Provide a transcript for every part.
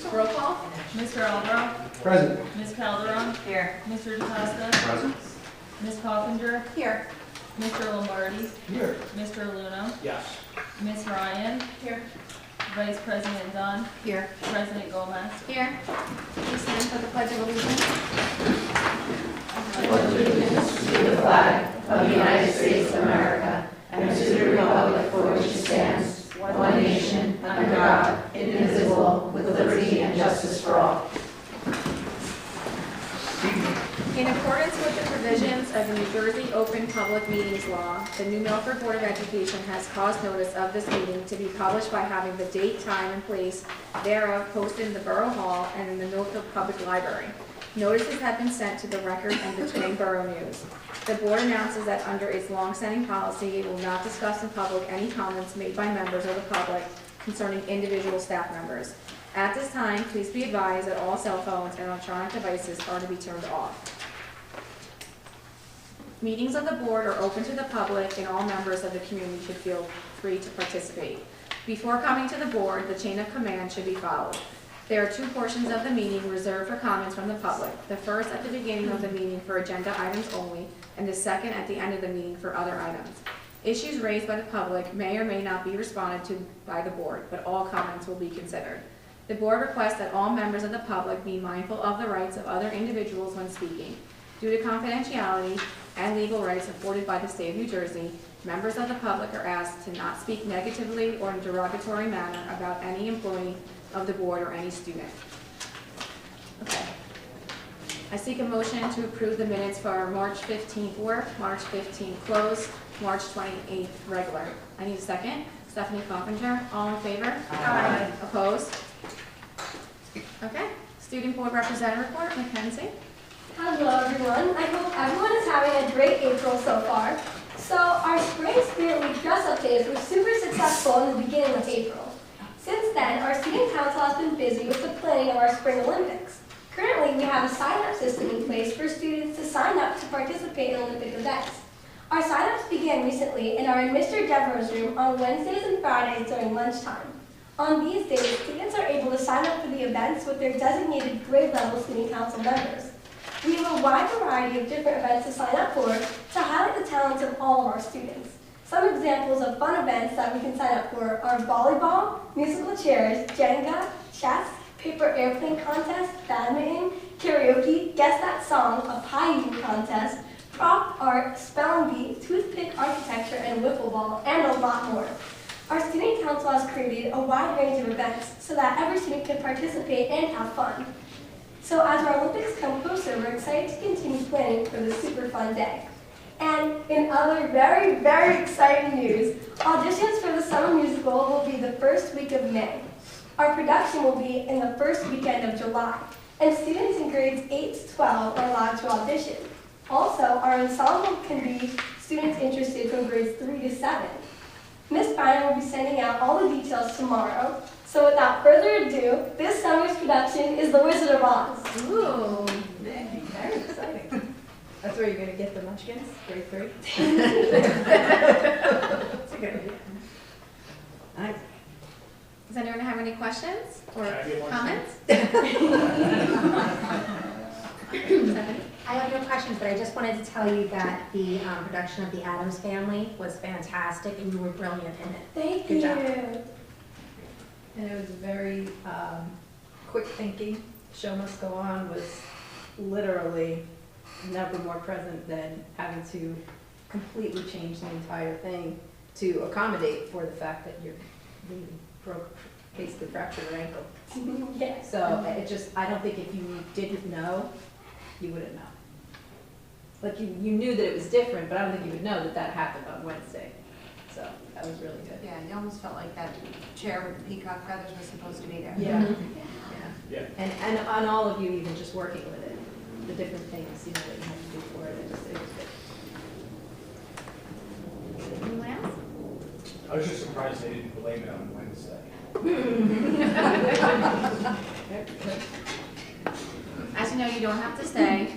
Roll call. Mr. Albro? Present. Ms. Calderon? Here. Mr. DeCosta? Present. Ms. Coffinger? Here. Mr. Lombardi? Here. Mr. Luna? Yes. Ms. Ryan? Here. Vice President Dunn? Here. President Gomez? Here. Please stand for the Pledge of Allegiance. To the flag of the United States of America and to the republic for which it stands, one nation, under God, indivisible, with liberty and justice for all. In accordance with the provisions of the New Jersey Open Public Meetings Law, the New Milford Board of Education has caused notice of this meeting to be published by having the date, time, and place thereof posted in the Borough Hall and in the Milford Public Library. Notices have been sent to the Record and the Twain Borough News. The board announces that under its long-standing policy, it will not discuss in public any comments made by members of the public concerning individual staff members. At this time, please be advised that all cell phones and electronic devices are to be turned off. Meetings of the board are open to the public and all members of the community should feel free to participate. Before coming to the board, the chain of command should be followed. There are two portions of the meeting reserved for comments from the public. The first at the beginning of the meeting for agenda items only, and the second at the end of the meeting for other items. Issues raised by the public may or may not be responded to by the board, but all comments will be considered. The board requests that all members of the public be mindful of the rights of other individuals when speaking. Due to confidentiality and legal rights afforded by the state of New Jersey, members of the public are asked to not speak negatively or in a derogatory manner about any employee of the board or any student. Okay. I seek a motion to approve the minutes for our March 15th work, March 15th close, March 28th regular. I need a second. Stephanie Coffinger, all in favor? Aye. Opposed? Okay. Student Board Representative Report, Mackenzie. Hello everyone. I hope everyone is having a great April so far. So our Spring Spirit Week dress-up days were super successful in the beginning of April. Since then, our student council has been busy with the planning of our Spring Olympics. Currently, we have a sign-up system in place for students to sign up to participate in Olympic events. Our sign-ups began recently and are in Mr. Devereaux's room on Wednesdays and Fridays during lunchtime. On these days, students are able to sign up for the events with their designated grade-level student council members. We have a wide variety of different events to sign up for to highlight the talents of all of our students. Some examples of fun events that we can sign up for are volleyball, musical chairs, Jenga, chess, paper airplane contest, badminton, karaoke, guess that song, a pie eating contest, prop art, spelling bee, toothpick architecture, and wiffle ball, and a lot more. Our student council has created a wide range of events so that every student can participate and have fun. So as our Olympics come closer, we're excited to continue planning for this super fun day. And in other very, very exciting news, auditions for the summer musical will be the first week of May. Our production will be in the first weekend of July, and students in grades 8 to 12 are allowed to audition. Also, our ensemble can be students interested from grades 3 to 7. Miss Bynum will be sending out all the details tomorrow. So without further ado, this summer's production is The Wizard of Oz. Ooh. Very exciting. That's where you're going to get the munchkins, grade 3. That's a good idea. Nice. Does anyone have any questions or Can I get one? comments? Stephanie? I have no questions, but I just wanted to tell you that the production of The Addams Family was fantastic, and you were brilliant in it. Thank Good you. job. And it was very quick thinking. Show Must Go On was literally never more present than having to completely change the entire thing to accommodate for the fact that you're basically fractured your ankle. Yes. So it just, I don't think if you didn't know, you wouldn't know. Like you knew that it was different, but I don't think you would know that that happened on Wednesday. So that was really good. Yeah, you almost felt like that chair with the peacock feathers was supposed to be there. Yeah. Yeah. And on all of you, even just working with it, the different things, you know, that you had to do for it, it was good. Anyone else? I was just surprised they didn't blame it on Wednesday. As you know, you don't have to stay.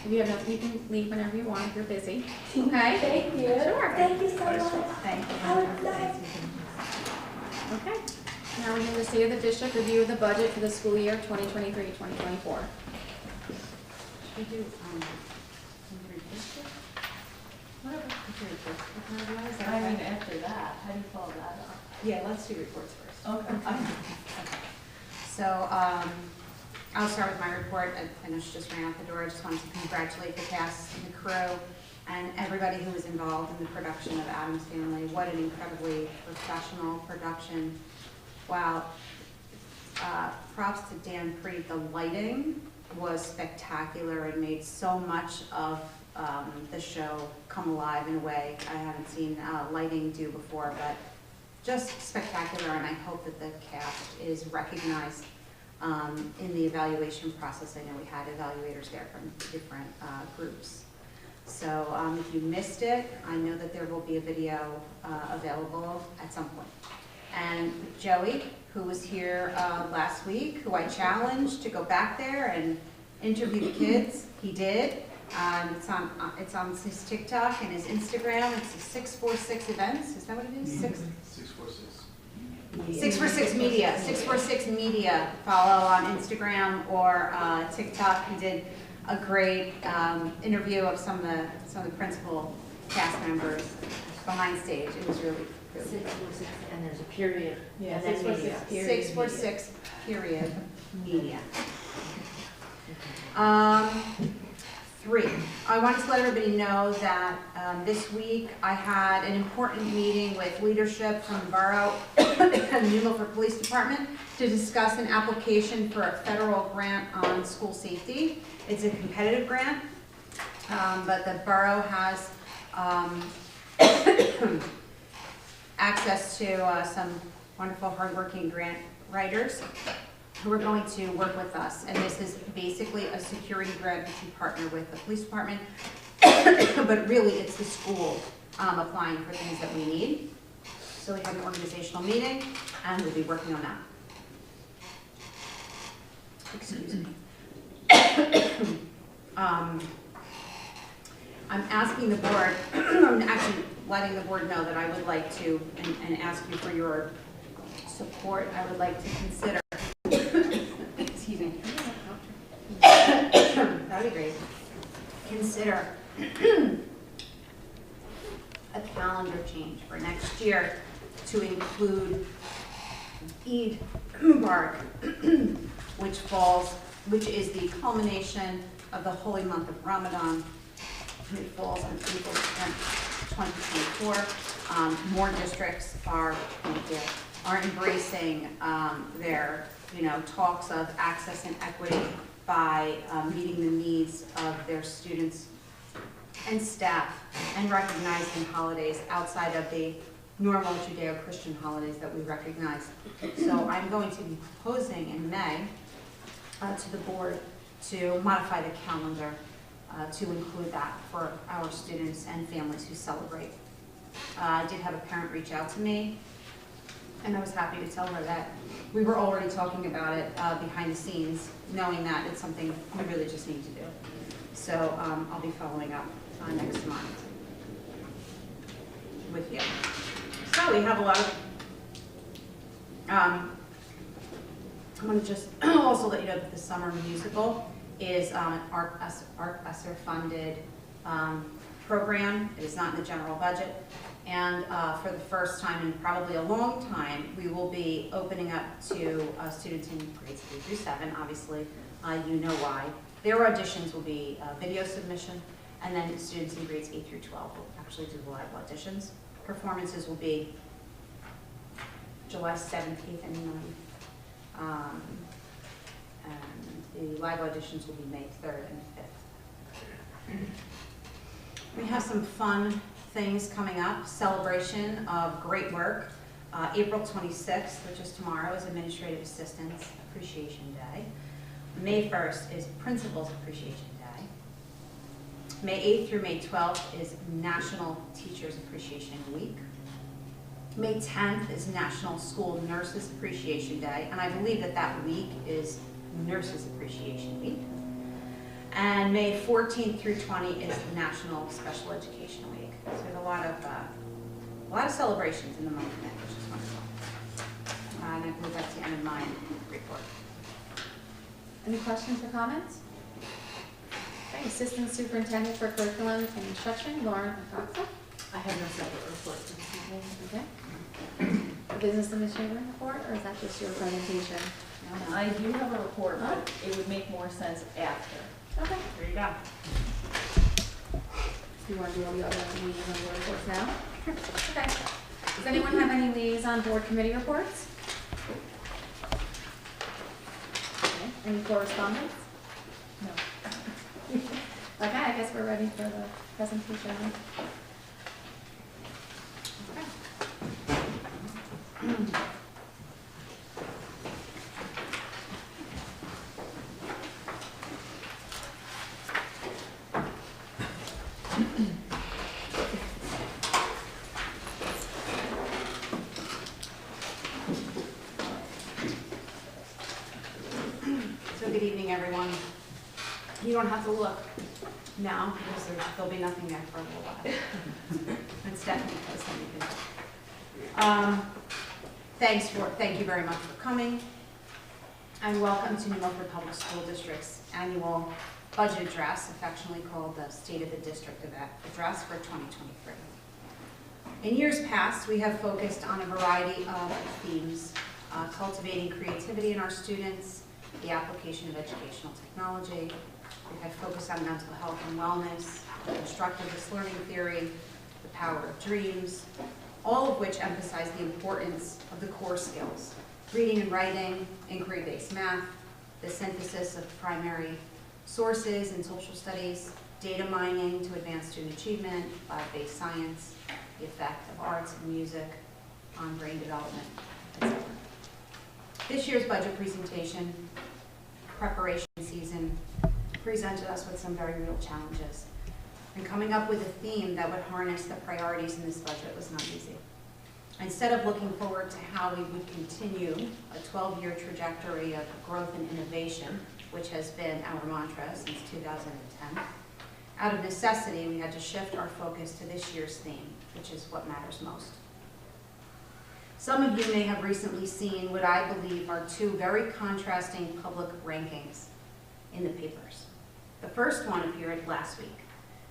If you have nothing, you can leave whenever you want if you're busy. Okay? Thank you. Sure. Thank you so Nice much. one. Thank you. Have a nice Okay. Now we have the State of the District review of the budget for the school year 2023-2024. Should we do, Whatever. I mean, after that, how do you follow that up? Yeah, let's do reports first. Okay. So, I'll start with my report. I know she just ran out the door. I just wanted to congratulate the cast and the crew and everybody who was involved in the production of Addams Family. What an incredibly professional production. Wow. Props to Dan Preet. The lighting was spectacular and made so much of the show come alive in a way I haven't seen lighting do before, but just spectacular, and I hope that the cast is recognized in the evaluation process. I know we had evaluators there from different groups. So if you missed it, I know that there will be a video available at some point. And Joey, who was here last week, who I challenged to go back there and interview the kids, he did. It's on his TikTok and his Instagram. It's 646 events. Is that what it is? 646. 646 Media. 646 Media. Follow on Instagram or TikTok. He did a great interview of some of the principal cast members behind stage. It was really good. 646, and there's a period. Yeah, And then 646 media. period. 646 period Media. 3, I wanted to let everybody know that this week I had an important meeting with leadership from the borough and the New Milford Police Department to discuss an application for a federal grant on school safety. It's a competitive grant, but the borough has access to some wonderful hardworking grant writers who are going to work with us. And this is basically a security grant that we partner with the police department, but really it's the school applying for things that we need. So we have an organizational meeting and we'll be working on that. Excuse me. I'm asking the board, I'm actually letting the board know that I would like to, and ask you for your support, I would like to consider, excuse me, that'd be great, consider a calendar change for next year to include Eid Mubarak, which is the culmination of the holy month of Ramadan. It falls on April 10th, 2024. More districts are embracing their talks of access and equity by meeting the needs of their students and staff and recognizing holidays outside of the normal Judeo-Christian holidays that we recognize. So I'm going to be proposing in May to the board to modify the calendar to include that for our students and families who celebrate. I did have a parent reach out to me, and I was happy to tell her that we were already talking about it behind the scenes, knowing that it's something we really just need to do. So I'll be following up next month with you. So we have a lot of, I want to just also let you know that the summer musical is an Art ESSER funded program. It is not in the general budget. And for the first time in probably a long time, we will be opening up to students in grades 3 through 7. Obviously, you know why. Their auditions will be video submission, and then students in grades 8 through 12 will actually do the live auditions. Performances will be July 17th and 9th. And the live auditions will be May 3rd and 5th. We have some fun things coming up. Celebration of great work. April 26th, which is tomorrow, is Administrative Assistants Appreciation Day. May 1st is Principals Appreciation Day. May 8th through May 12th is National Teachers Appreciation Week. May 10th is National School Nurses Appreciation Day, and I believe that that week is Nurses Appreciation Week. And May 14th through 20 is National Special Education Week. So there's a lot of celebrations in the month of May, which is And I believe that's the end of my report. Any questions or comments? Okay, Assistant Superintendent for Curriculum and Instruction, Lauren Acosta. I have no separate report for this evening. Okay. The Business Administrator report, or is that just your presentation? I do have a report, but it would make more sense after. Okay. There you go. Do you want to do all the other meetings and board reports now? Okay. Does anyone have any liaison board committee reports? Okay. Any correspondence? No. Okay, I guess we're ready for the presentation. Okay. So good evening, everyone. You don't have to look now because there'll be nothing there for a little while. And Stephanie knows anything. Thank you very much for coming. And welcome to New Milford Public School District's annual budget address, affectionately called the State of the District Address for 2023. In years past, we have focused on a variety of themes, cultivating creativity in our students, the application of educational technology. We have focused on mental health and wellness, constructivist learning theory, the power of dreams, all of which emphasize the importance of the core skills: reading and writing, inquiry-based math, the synthesis of primary sources in social studies, data mining to advance student achievement, lab-based science, the effect of arts and music on brain development, etc. This year's budget presentation preparation season presented us with some very real challenges. And coming up with a theme that would harness the priorities in this budget was not easy. Instead of looking forward to how we would continue a 12-year trajectory of growth and innovation, which has been our mantra since 2010, out of necessity, we had to shift our focus to this year's theme, which is what matters most. Some of you may have recently seen what I believe are two very contrasting public rankings in the papers. The first one appeared last week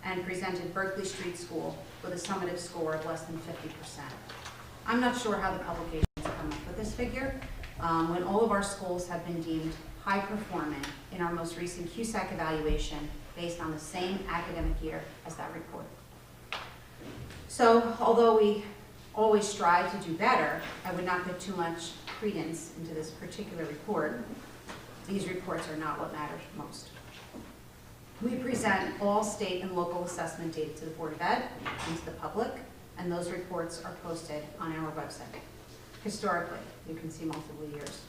and presented Berkeley Street School with a summative score of less than 50%. I'm not sure how the publications come up with this figure, when all of our schools have been deemed high performing in our most recent QSAC evaluation based on the same academic year as that report. So, although we always strive to do better, I would not put too much credence into this particular report. These reports are not what matters most. We present all state and local assessment data to the Board of Ed and to the public, and those reports are posted on our website. Historically, you can see multiple years.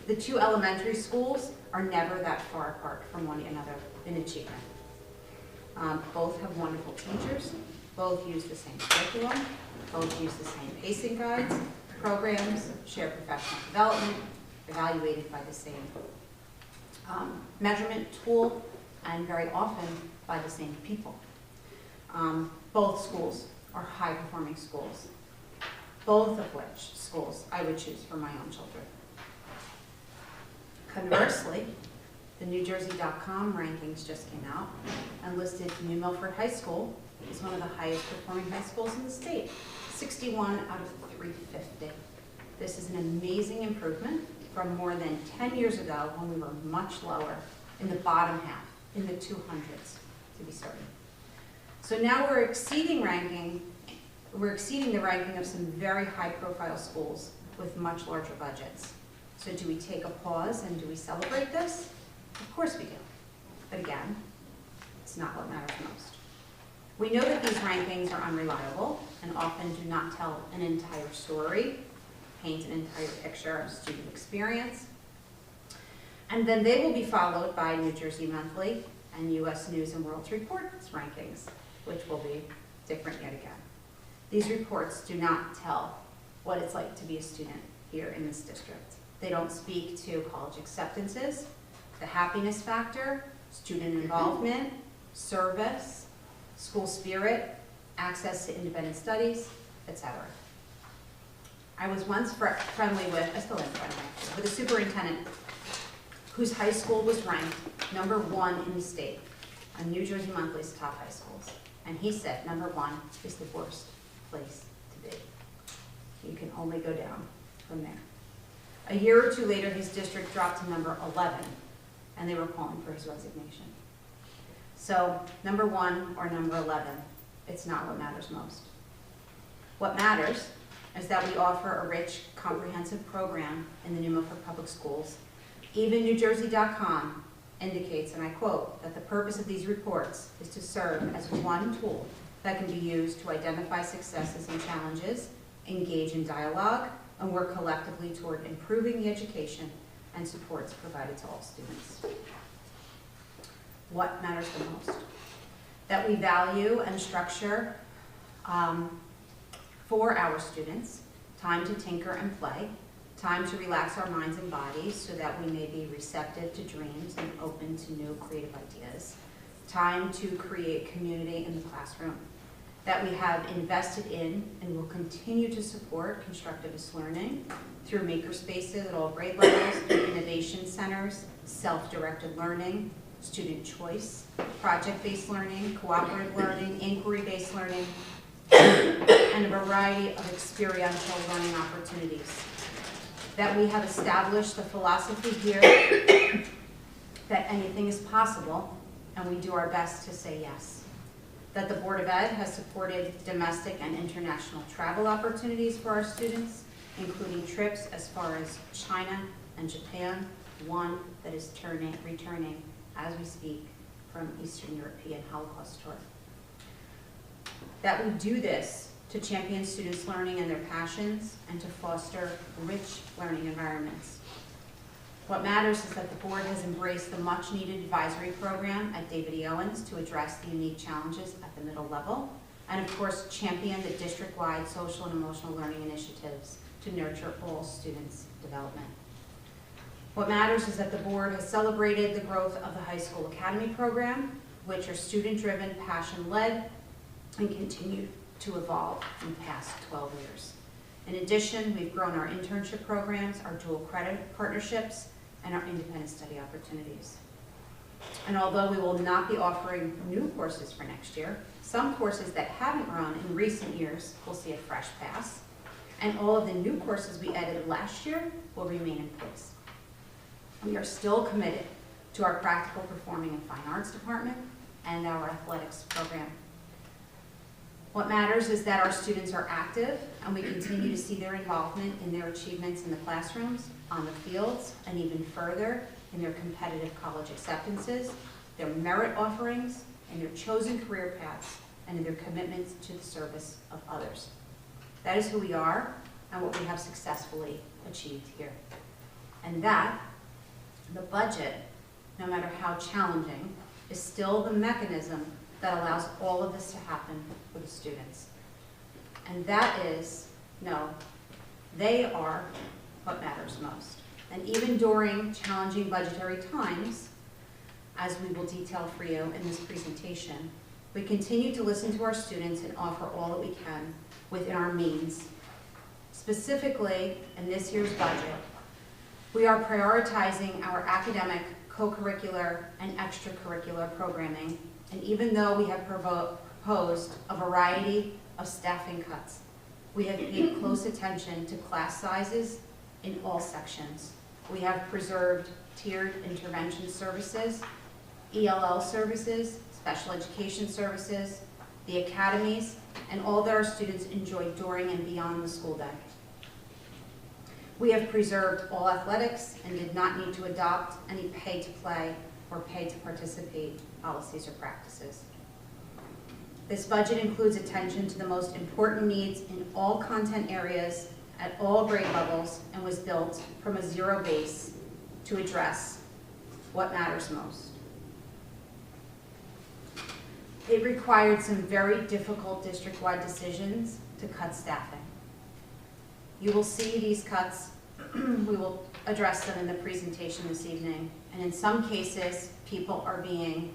The two elementary schools are never that far apart from one another in achievement. Both have wonderful teachers, both use the same curriculum, both use the same pacing guides, programs, share professional development, evaluated by the same measurement tool, and very often by the same people. Both schools are high-performing schools, both of which schools I would choose for my own children. Conversely, the NewJersey.com rankings just came out and listed New Milford High School as one of the highest performing high schools in the state, 61 out of 350. This is an amazing improvement from more than 10 years ago when we were much lower in the bottom half, in the 200s to be certain. So now we're exceeding the ranking of some very high-profile schools with much larger budgets. So do we take a pause and do we celebrate this? Of course we do. But again, it's not what matters most. We know that these rankings are unreliable and often do not tell an entire story, paint an entire picture of student experience. And then they will be followed by New Jersey Monthly and U.S. News and World Report's rankings, which will be different yet again. These reports do not tell what it's like to be a student here in this district. They don't speak to college acceptances, the happiness factor, student involvement, service, school spirit, access to independent studies, etc. I was once friendly with, I still am friendly, with a superintendent whose high school was ranked #1 in the state on New Jersey Monthly's top high schools. And he said #1 is the worst place to be. You can only go down from there. A year or two later, his district dropped to #11, and they were calling for his resignation. So #1 or #11, it's not what matters most. What matters is that we offer a rich, comprehensive program in the New Milford Public Schools. Even NewJersey.com indicates, and I quote, that the purpose of these reports is to serve as one tool that can be used to identify successes and challenges, engage in dialogue, and work collectively toward improving the education and supports provided to all students. What matters the most? That we value and structure for our students time to tinker and play, time to relax our minds and bodies so that we may be receptive to dreams and open to new creative ideas, time to create community in the classroom, that we have invested in and will continue to support constructivist learning through maker spaces at all grade levels, through innovation centers, self-directed learning, student choice, project-based learning, cooperative learning, inquiry-based learning, and a variety of experiential learning opportunities. That we have established the philosophy here that anything is possible, and we do our best to say yes. That the Board of Ed has supported domestic and international travel opportunities for our students, including trips as far as China and Japan, one that is returning as we speak from Eastern European Holocaust tour. That we do this to champion students' learning and their passions and to foster rich learning environments. What matters is that the board has embraced the much-needed advisory program at David E. Owens to address the unique challenges at the middle level, and of course champion the district-wide social and emotional learning initiatives to nurture all students' development. What matters is that the board has celebrated the growth of the high school academy program, which are student-driven, passion-led, and continue to evolve in the past 12 years. In addition, we've grown our internship programs, our dual credit partnerships, and our independent study opportunities. And although we will not be offering new courses for next year, some courses that haven't run in recent years will see a fresh pass, and all of the new courses we added last year will remain in place. We are still committed to our practical performing and fine arts department and our athletics program. What matters is that our students are active and we continue to see their involvement in their achievements in the classrooms, on the fields, and even further in their competitive college acceptances, their merit offerings, and their chosen career paths, and in their commitments to the service of others. That is who we are and what we have successfully achieved here. And that, the budget, no matter how challenging, is still the mechanism that allows all of this to happen for the students. And that is, no, they are what matters most. And even during challenging budgetary times, as we will detail for you in this presentation, we continue to listen to our students and offer all that we can within our means. Specifically, in this year's budget, we are prioritizing our academic, co-curricular, and extracurricular programming. And even though we have proposed a variety of staffing cuts, we have paid close attention to class sizes in all sections. We have preserved tiered intervention services, ELL services, special education services, the academies, and all that our students enjoy during and beyond the school day. We have preserved all athletics and did not need to adopt any pay to play or pay to participate policies or practices. This budget includes attention to the most important needs in all content areas at all grade levels and was built from a zero base to address what matters most. It required some very difficult district-wide decisions to cut staffing. You will see these cuts, we will address them in the presentation this evening, and in some cases, people are being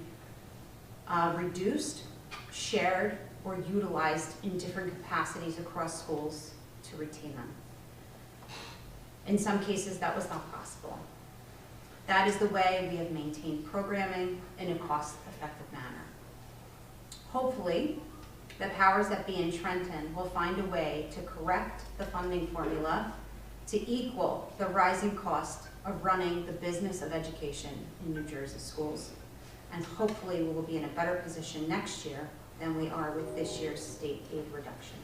reduced, shared, or utilized in different capacities across schools to retain them. In some cases, that was not possible. That is the way we have maintained programming in a cost-effective manner. Hopefully, the powers that be in Trenton will find a way to correct the funding formula to equal the rising cost of running the business of education in New Jersey schools. And hopefully we will be in a better position next year than we are with this year's state aid reduction.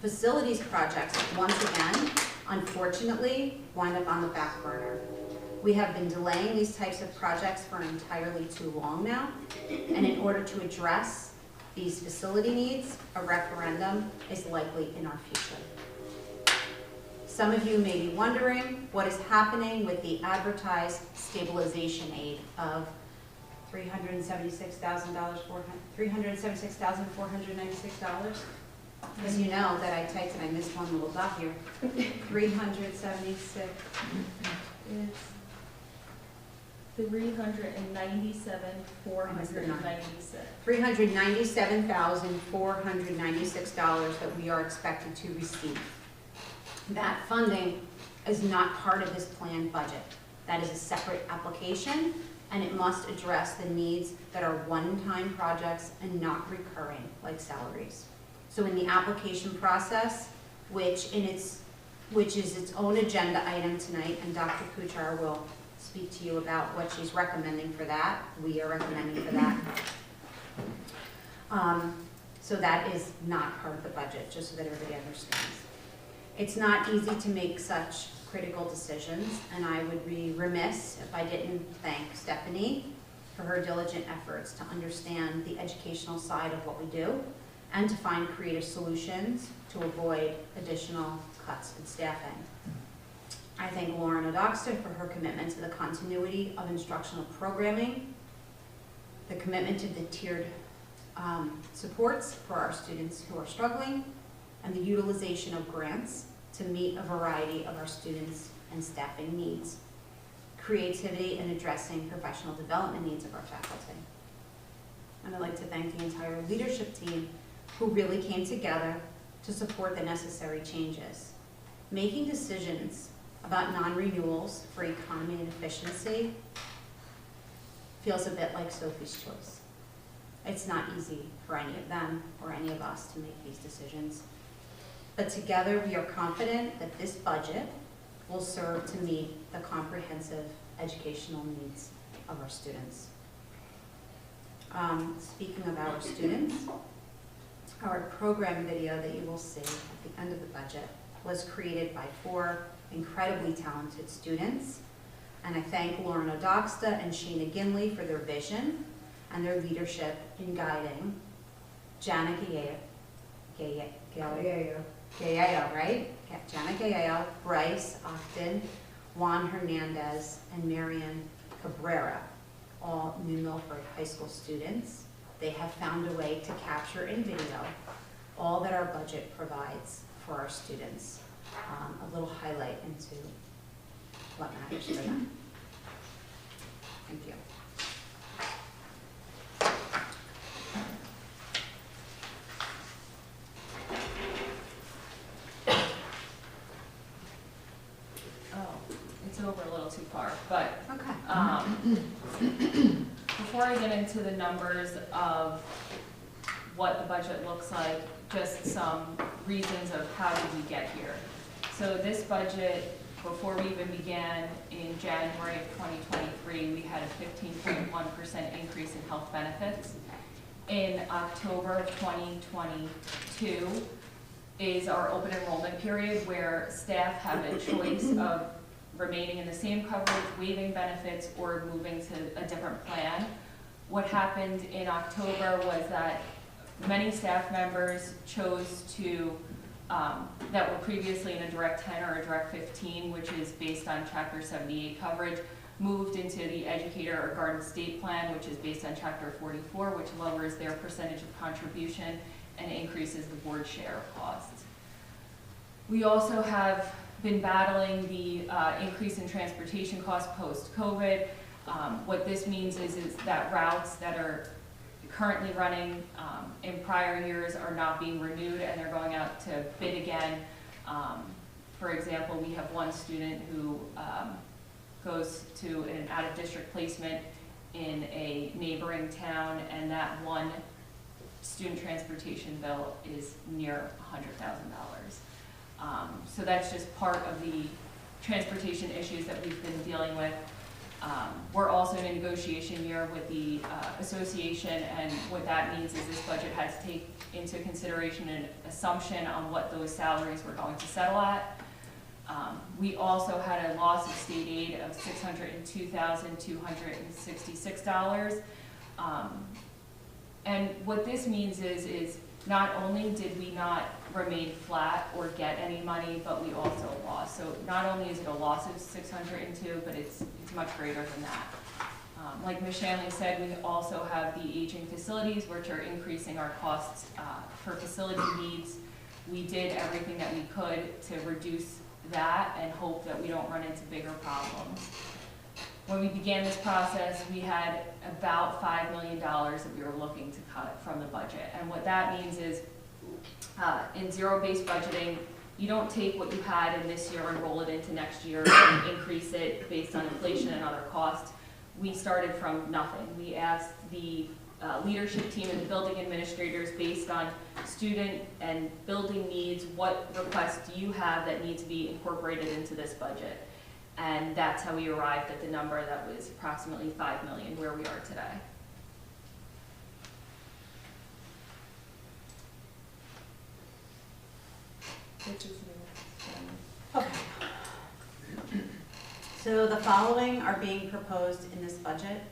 Facilities projects, once again, unfortunately, wind up on the back burner. We have been delaying these types of projects for entirely too long now, and in order to address these facility needs, a referendum is likely in our future. Some of you may be wondering what is happening with the advertised stabilization aid of $376,496. Because you know that I typed and I missed one little dot here. 376 is $397,496. $397,496 that we are expected to receive. That funding is not part of this planned budget. That is a separate application, and it must address the needs that are one-time projects and not recurring, like salaries. So in the application process, which is its own agenda item tonight, and Dr. Kuchar will speak to you about what she's recommending for that. We are recommending for that. So that is not part of the budget, just so that everybody understands. It's not easy to make such critical decisions, and I would be remiss if I didn't thank Stephanie for her diligent efforts to understand the educational side of what we do and to find creative solutions to avoid additional cuts in staffing. I thank Lauren Odoxter for her commitment to the continuity of instructional programming, the commitment to the tiered supports for our students who are struggling, and the utilization of grants to meet a variety of our students and staffing needs, creativity in addressing professional development needs of our faculty. And I'd like to thank the entire leadership team who really came together to support the necessary changes. Making decisions about non-renewals for economy and efficiency feels a bit like Sophie's choice. It's not easy for any of them or any of us to make these decisions. But together we are confident that this budget will serve to meet the comprehensive educational needs of our students. Speaking of our students, our program video that you will see at the end of the budget was created by 4 incredibly talented students. And I thank Lauren Odoxta and Sheena Ginley for their vision and their leadership in guiding Jana Gallego, right? Jana Gallego, Bryce Ogden, Juan Hernandez, and Marian Cabrera, all New Milford High School students. They have found a way to capture in video all that our budget provides for our students. A little highlight into what matters for them. Thank you. It's over a little too far, but Okay. before I get into the numbers of what the budget looks like, just some reasons of how did we get here. So this budget, before we even began in January of 2023, we had a 15.1% increase in health benefits. In October of 2022 is our open enrollment period where staff have a choice of remaining in the same coverage, waiving benefits, or moving to a different plan. What happened in October was that many staff members chose to, that were previously in a Direct 10 or a Direct 15, which is based on Chapter 78 coverage, moved into the Educator or Garden State Plan, which is based on Chapter 44, which lowers their percentage of contribution and increases the board share of costs. We also have been battling the increase in transportation costs post-COVID. What this means is that routes that are currently running in prior years are not being renewed, and they're going out to bid again for For example, we have one student who goes to an out-of-district placement in a neighboring town, and that one student transportation bill is near $100,000. So that's just part of the transportation issues that we've been dealing with. We're also in a negotiation year with the association, and what that means is this budget has to take into consideration an assumption on what those salaries were going to settle at. We also had a loss of state aid of $602,266. And what this means is not only did we not remain flat or get any money, but we also lost. So not only is it a loss of 602, but it's much greater than that. Like Ms. Shanley said, we also have the aging facilities, which are increasing our costs for facility needs. We did everything that we could to reduce that and hope that we don't run into bigger problems. When we began this process, we had about $5 million that we were looking to cut from the budget. And what that means is, in zero-based budgeting, you don't take what you had in this year and roll it into next year and increase it based on inflation and other costs. We started from nothing. We asked the leadership team and the building administrators, based on student and building needs, what requests do you have that need to be incorporated into this budget? And that's how we arrived at the number that was approximately $5 million, where we are today. Okay. So the following are being proposed in this budget.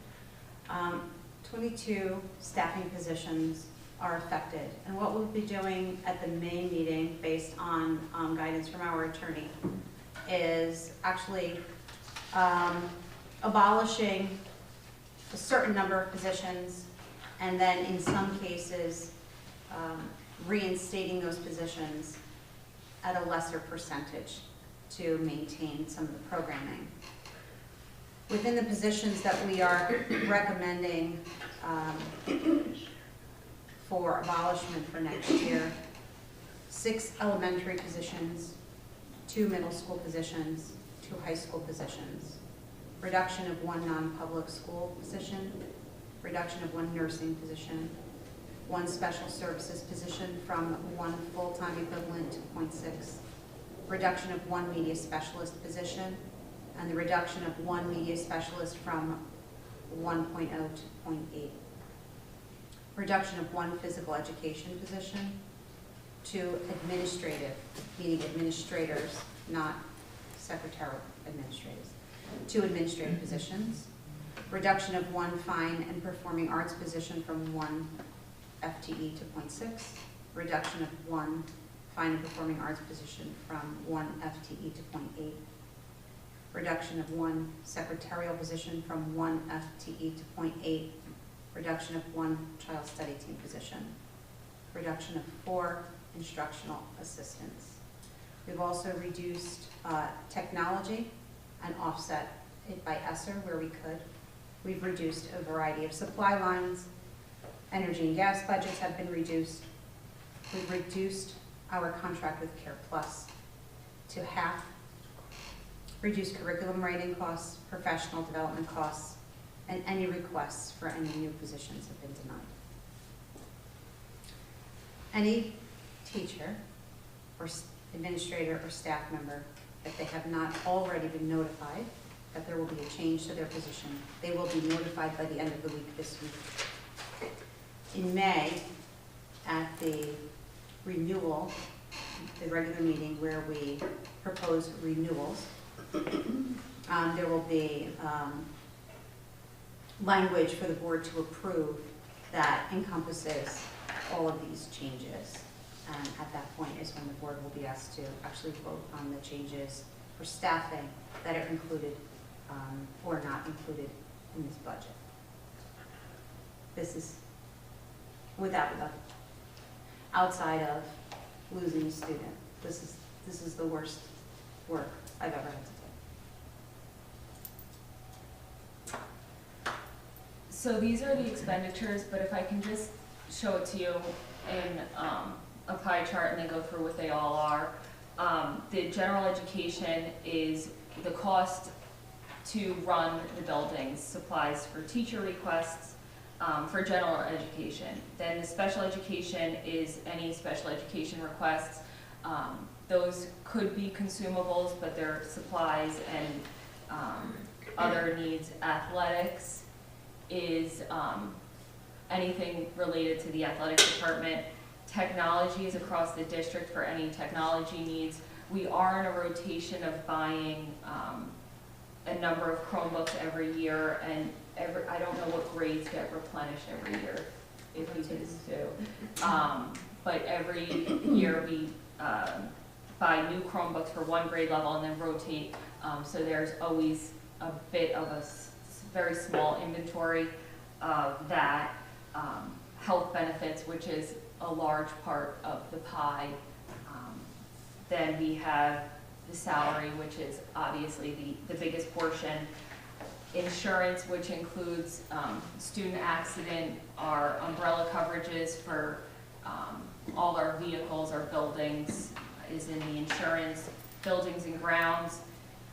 22 staffing positions are affected. And what we'll be doing at the May meeting, based on guidance from our attorney, is actually abolishing a certain number of positions, and then in some cases reinstating those positions at a lesser percentage to maintain some of the programming. Within the positions that we are recommending for abolishment for next year, 6 elementary positions, 2 middle school positions, 2 high school positions, reduction of 1 non-public school position, reduction of 1 nursing position, 1 special services position from 1 full-time equivalent to 0.6, reduction of 1 media specialist position, and the reduction of 1 media specialist from 1.0 to 0.8. Reduction of 1 physical education position, 2 administrative, meaning administrators, not secretarial administrators, 2 administrative positions, reduction of 1 fine and performing arts position from 1 FTE to 0.6, reduction of 1 fine and performing arts position from 1 FTE to 0.8, reduction of 1 secretarial position from 1 FTE to 0.8, reduction of 1 child study team position, reduction of 4 instructional assistants. We've also reduced technology and offset it by ESSER where we could. We've reduced a variety of supply lines. Energy and gas budgets have been reduced. We've reduced our contract with Care Plus to half, reduced curriculum writing costs, professional development costs, and any requests for any new positions have been denied. Any teacher or administrator or staff member, if they have not already been notified that there will be a change to their position, they will be notified by the end of the week this week. In May, at the renewal, the regular meeting where we propose renewals, there will be language for the board to approve that encompasses all of these changes. And at that point is when the board will be asked to actually vote on the changes for staffing that are included or not included in this budget. This is outside of losing a student. This is the worst work I've ever had to do. So these are the expenditures, but if I can just show it to you in a pie chart and then go through what they all are. The general education is the cost to run the buildings, supplies for teacher requests, for general education. Then the special education is any special education requests. Those could be consumables, but they're supplies and other needs. Athletics is anything related to the athletic department. Technology is across the district for any technology needs. We are in a rotation of buying a number of Chromebooks every year, and I don't know what grades get replenished every year, if you kids do. But every year we buy new Chromebooks for one grade level and then rotate. So there's always a bit of a very small inventory of that. Health benefits, which is a large part of the pie. Then we have the salary, which is obviously the biggest portion. Insurance, which includes student accident, our umbrella coverages for all our vehicles, our buildings is in the insurance. Buildings and grounds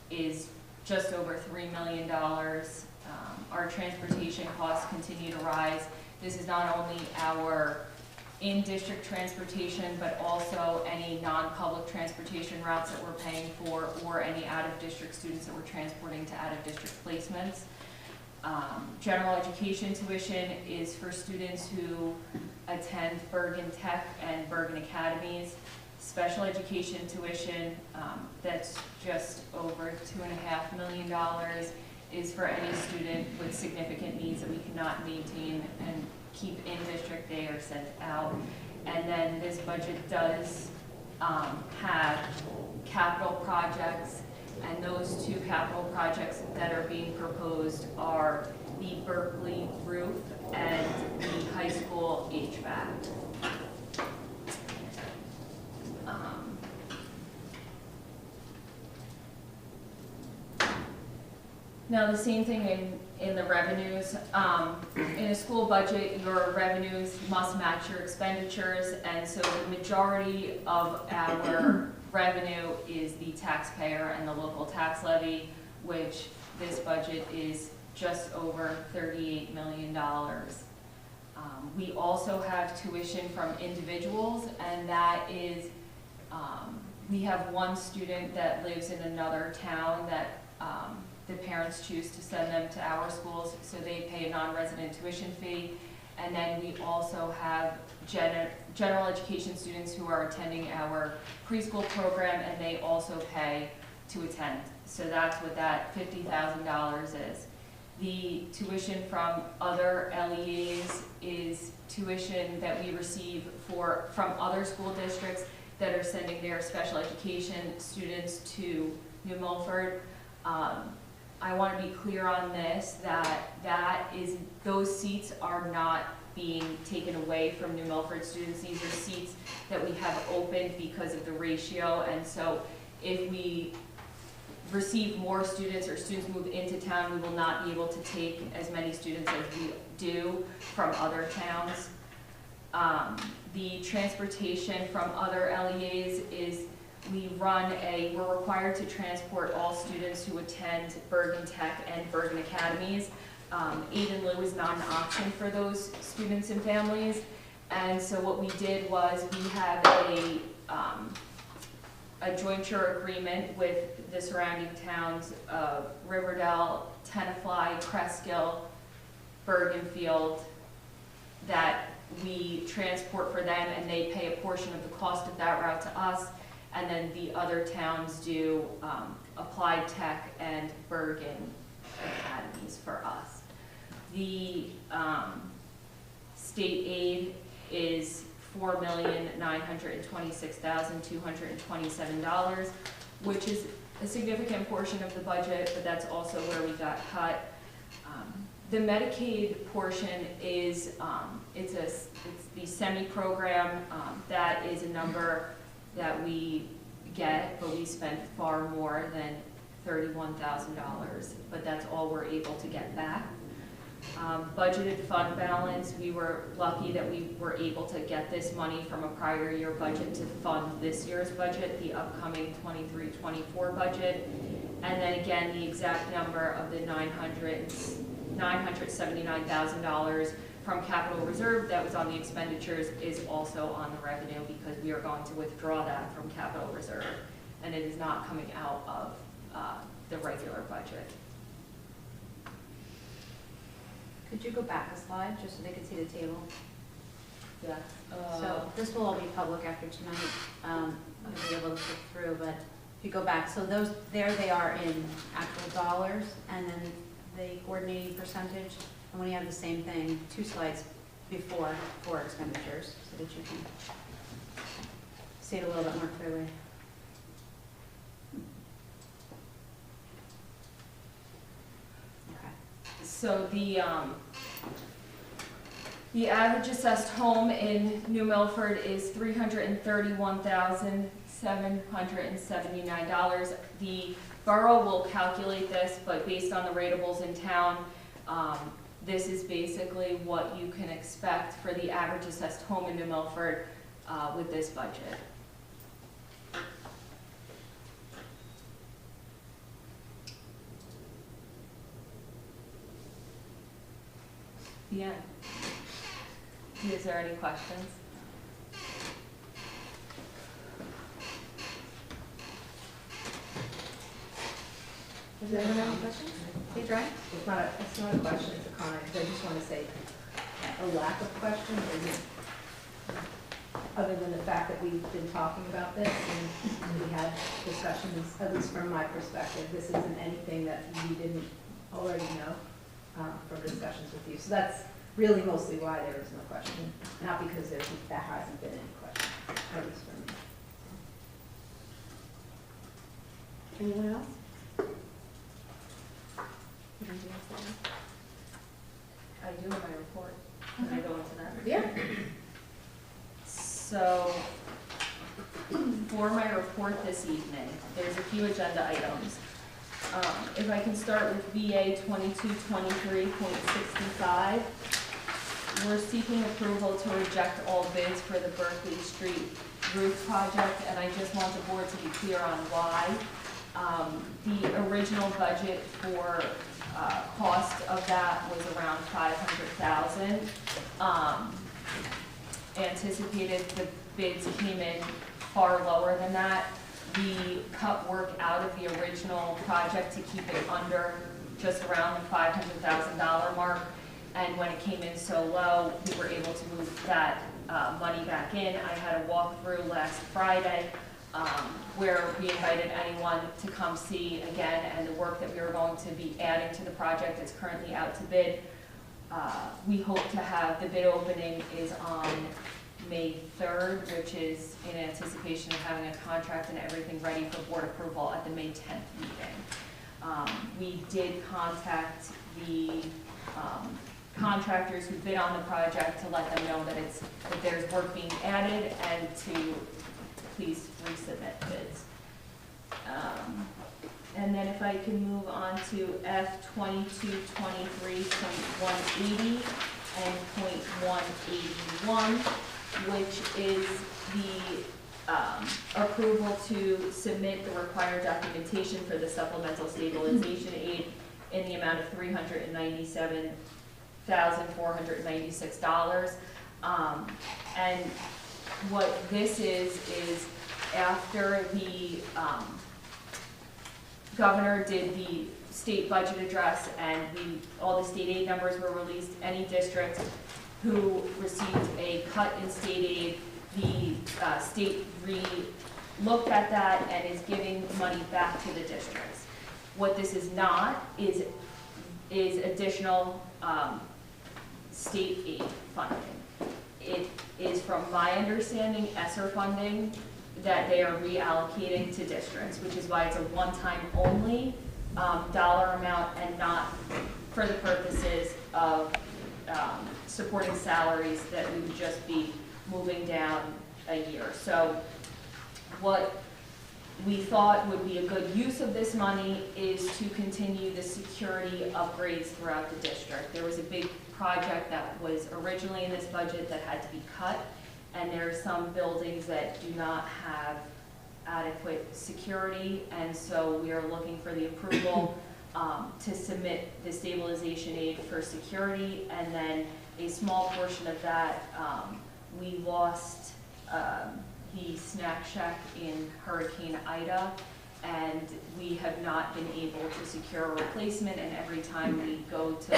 is just over $3 million. Our transportation costs continue to rise. This is not only our in-district transportation, but also any non-public transportation routes that we're paying for, or any out-of-district students that we're transporting to out-of-district placements. General education tuition is for students who attend Bergen Tech and Bergen Academies. Special education tuition, that's just over $2.5 million, is for any student with significant needs that we cannot maintain and keep in district. They are sent out. And then this budget does have capital projects, and those two capital projects that are being proposed are the Berkeley roof and the high school HVAC. Now the same thing in the revenues. In a school budget, your revenues must match your expenditures, and so the majority of our revenue is the taxpayer and the local tax levy, which this budget is just over $38 million. We also have tuition from individuals, and that is, we have one student that lives in another town that the parents choose to send them to our schools, so they pay a non-resident tuition fee. And then we also have general education students who are attending our preschool program, and they also pay to attend. So that's what that $50,000 is. The tuition from other LEAs is tuition that we receive from other school districts that are sending their special education students to New Milford. I want to be clear on this, that those seats are not being taken away from New Milford students. These are seats that we have opened because of the ratio, and so if we receive more students or students move into town, we will not be able to take as many students as we do from other towns. The transportation from other LEAs is we're required to transport all students who attend Bergen Tech and Bergen Academies. Aid and Lieu is not an option for those students and families. And so what we did was we have a jointure agreement with the surrounding towns of Riverdale, Tenafly, Cresskill, Bergenfield, that we transport for them, and they pay a portion of the cost of that route to us. And then the other towns do Applied Tech and Bergen Academies for us. The state aid is $4,926,227, which is a significant portion of the budget, but that's also where we got cut. The Medicaid portion is it's the semi-program. That is a number that we get, but we spend far more than $31,000, but that's all we're able to get back. Budgeted fund balance, we were lucky that we were able to get this money from a prior year budget to fund this year's budget, the upcoming 23-24 budget. And then again, the exact number of the $979,000 from capital reserve that was on the expenditures is also on the revenue, because we are going to withdraw that from capital reserve, and it is not coming out of the regular budget. Could you go back a slide, just so they could see the table? Yeah. So this will all be public after tonight. I'll be able to flip through, but if you go back, so those, there they are in actual dollars, and then the coordinating percentage. And when you have the same thing, 2 slides before for expenditures, so that you can see it a little bit more clearly. Okay. So the average assessed home in New Milford is $331,779. The borough will calculate this, but based on the ratables in town, this is basically what you can expect for the average assessed home in New Milford with this budget. The end. Is there any questions? Does anyone have any questions? Please, Ryan? It's not a question, it's a comment, because I just want to say a lack of question isn't, other than the fact that we've been talking about this and we had discussions, at least from my perspective, this isn't anything that we didn't already know from discussions with you. So that's really mostly why there is no question, not because there hasn't been any question, at least for me. Anyone else? I do in my report. Can I go into that? Yeah. So, for my report this evening, there's a few agenda items. If I can start with VA 2223.65, we're seeking approval to reject all bids for the Berkeley Street roof project, and I just want the board to be clear on why. The original budget for cost of that was around $500,000. Anticipated the bids came in far lower than that. We cut work out of the original project to keep it under just around the $500,000 mark. And when it came in so low, we were able to move that money back in. I had a walkthrough last Friday where we invited anyone to come see again, and the work that we were going to be adding to the project is currently out to bid. We hope to have, the bid opening is on May 3rd, which is in anticipation of having a contract and everything ready for board approval at the May 10th meeting. We did contact the contractors who bid on the project to let them know that there's work being added and to please resubmit bids. And then if I can move on to F2223.180 and .181, which is the approval to submit the required documentation for the supplemental stabilization aid in the amount of $397,496. And what this is after the governor did the state budget address and all the state aid numbers were released, any district who received a cut in state aid, the state looked at that and is giving money back to the districts. What this is not is additional state aid funding. It is, from my understanding, ESSER funding that they are reallocating to districts, which is why it's a one-time only dollar amount and not for the purposes of supporting salaries that we would just be moving down a year. So what we thought would be a good use of this money is to continue the security upgrades throughout the district. There was a big project that was originally in this budget that had to be cut, and there are some buildings that do not have adequate security, and so we are looking for the approval to submit the stabilization aid for security, and then a small portion of that, we lost the snack shack in Hurricane Ida, and we have not been able to secure a replacement, and every time we go to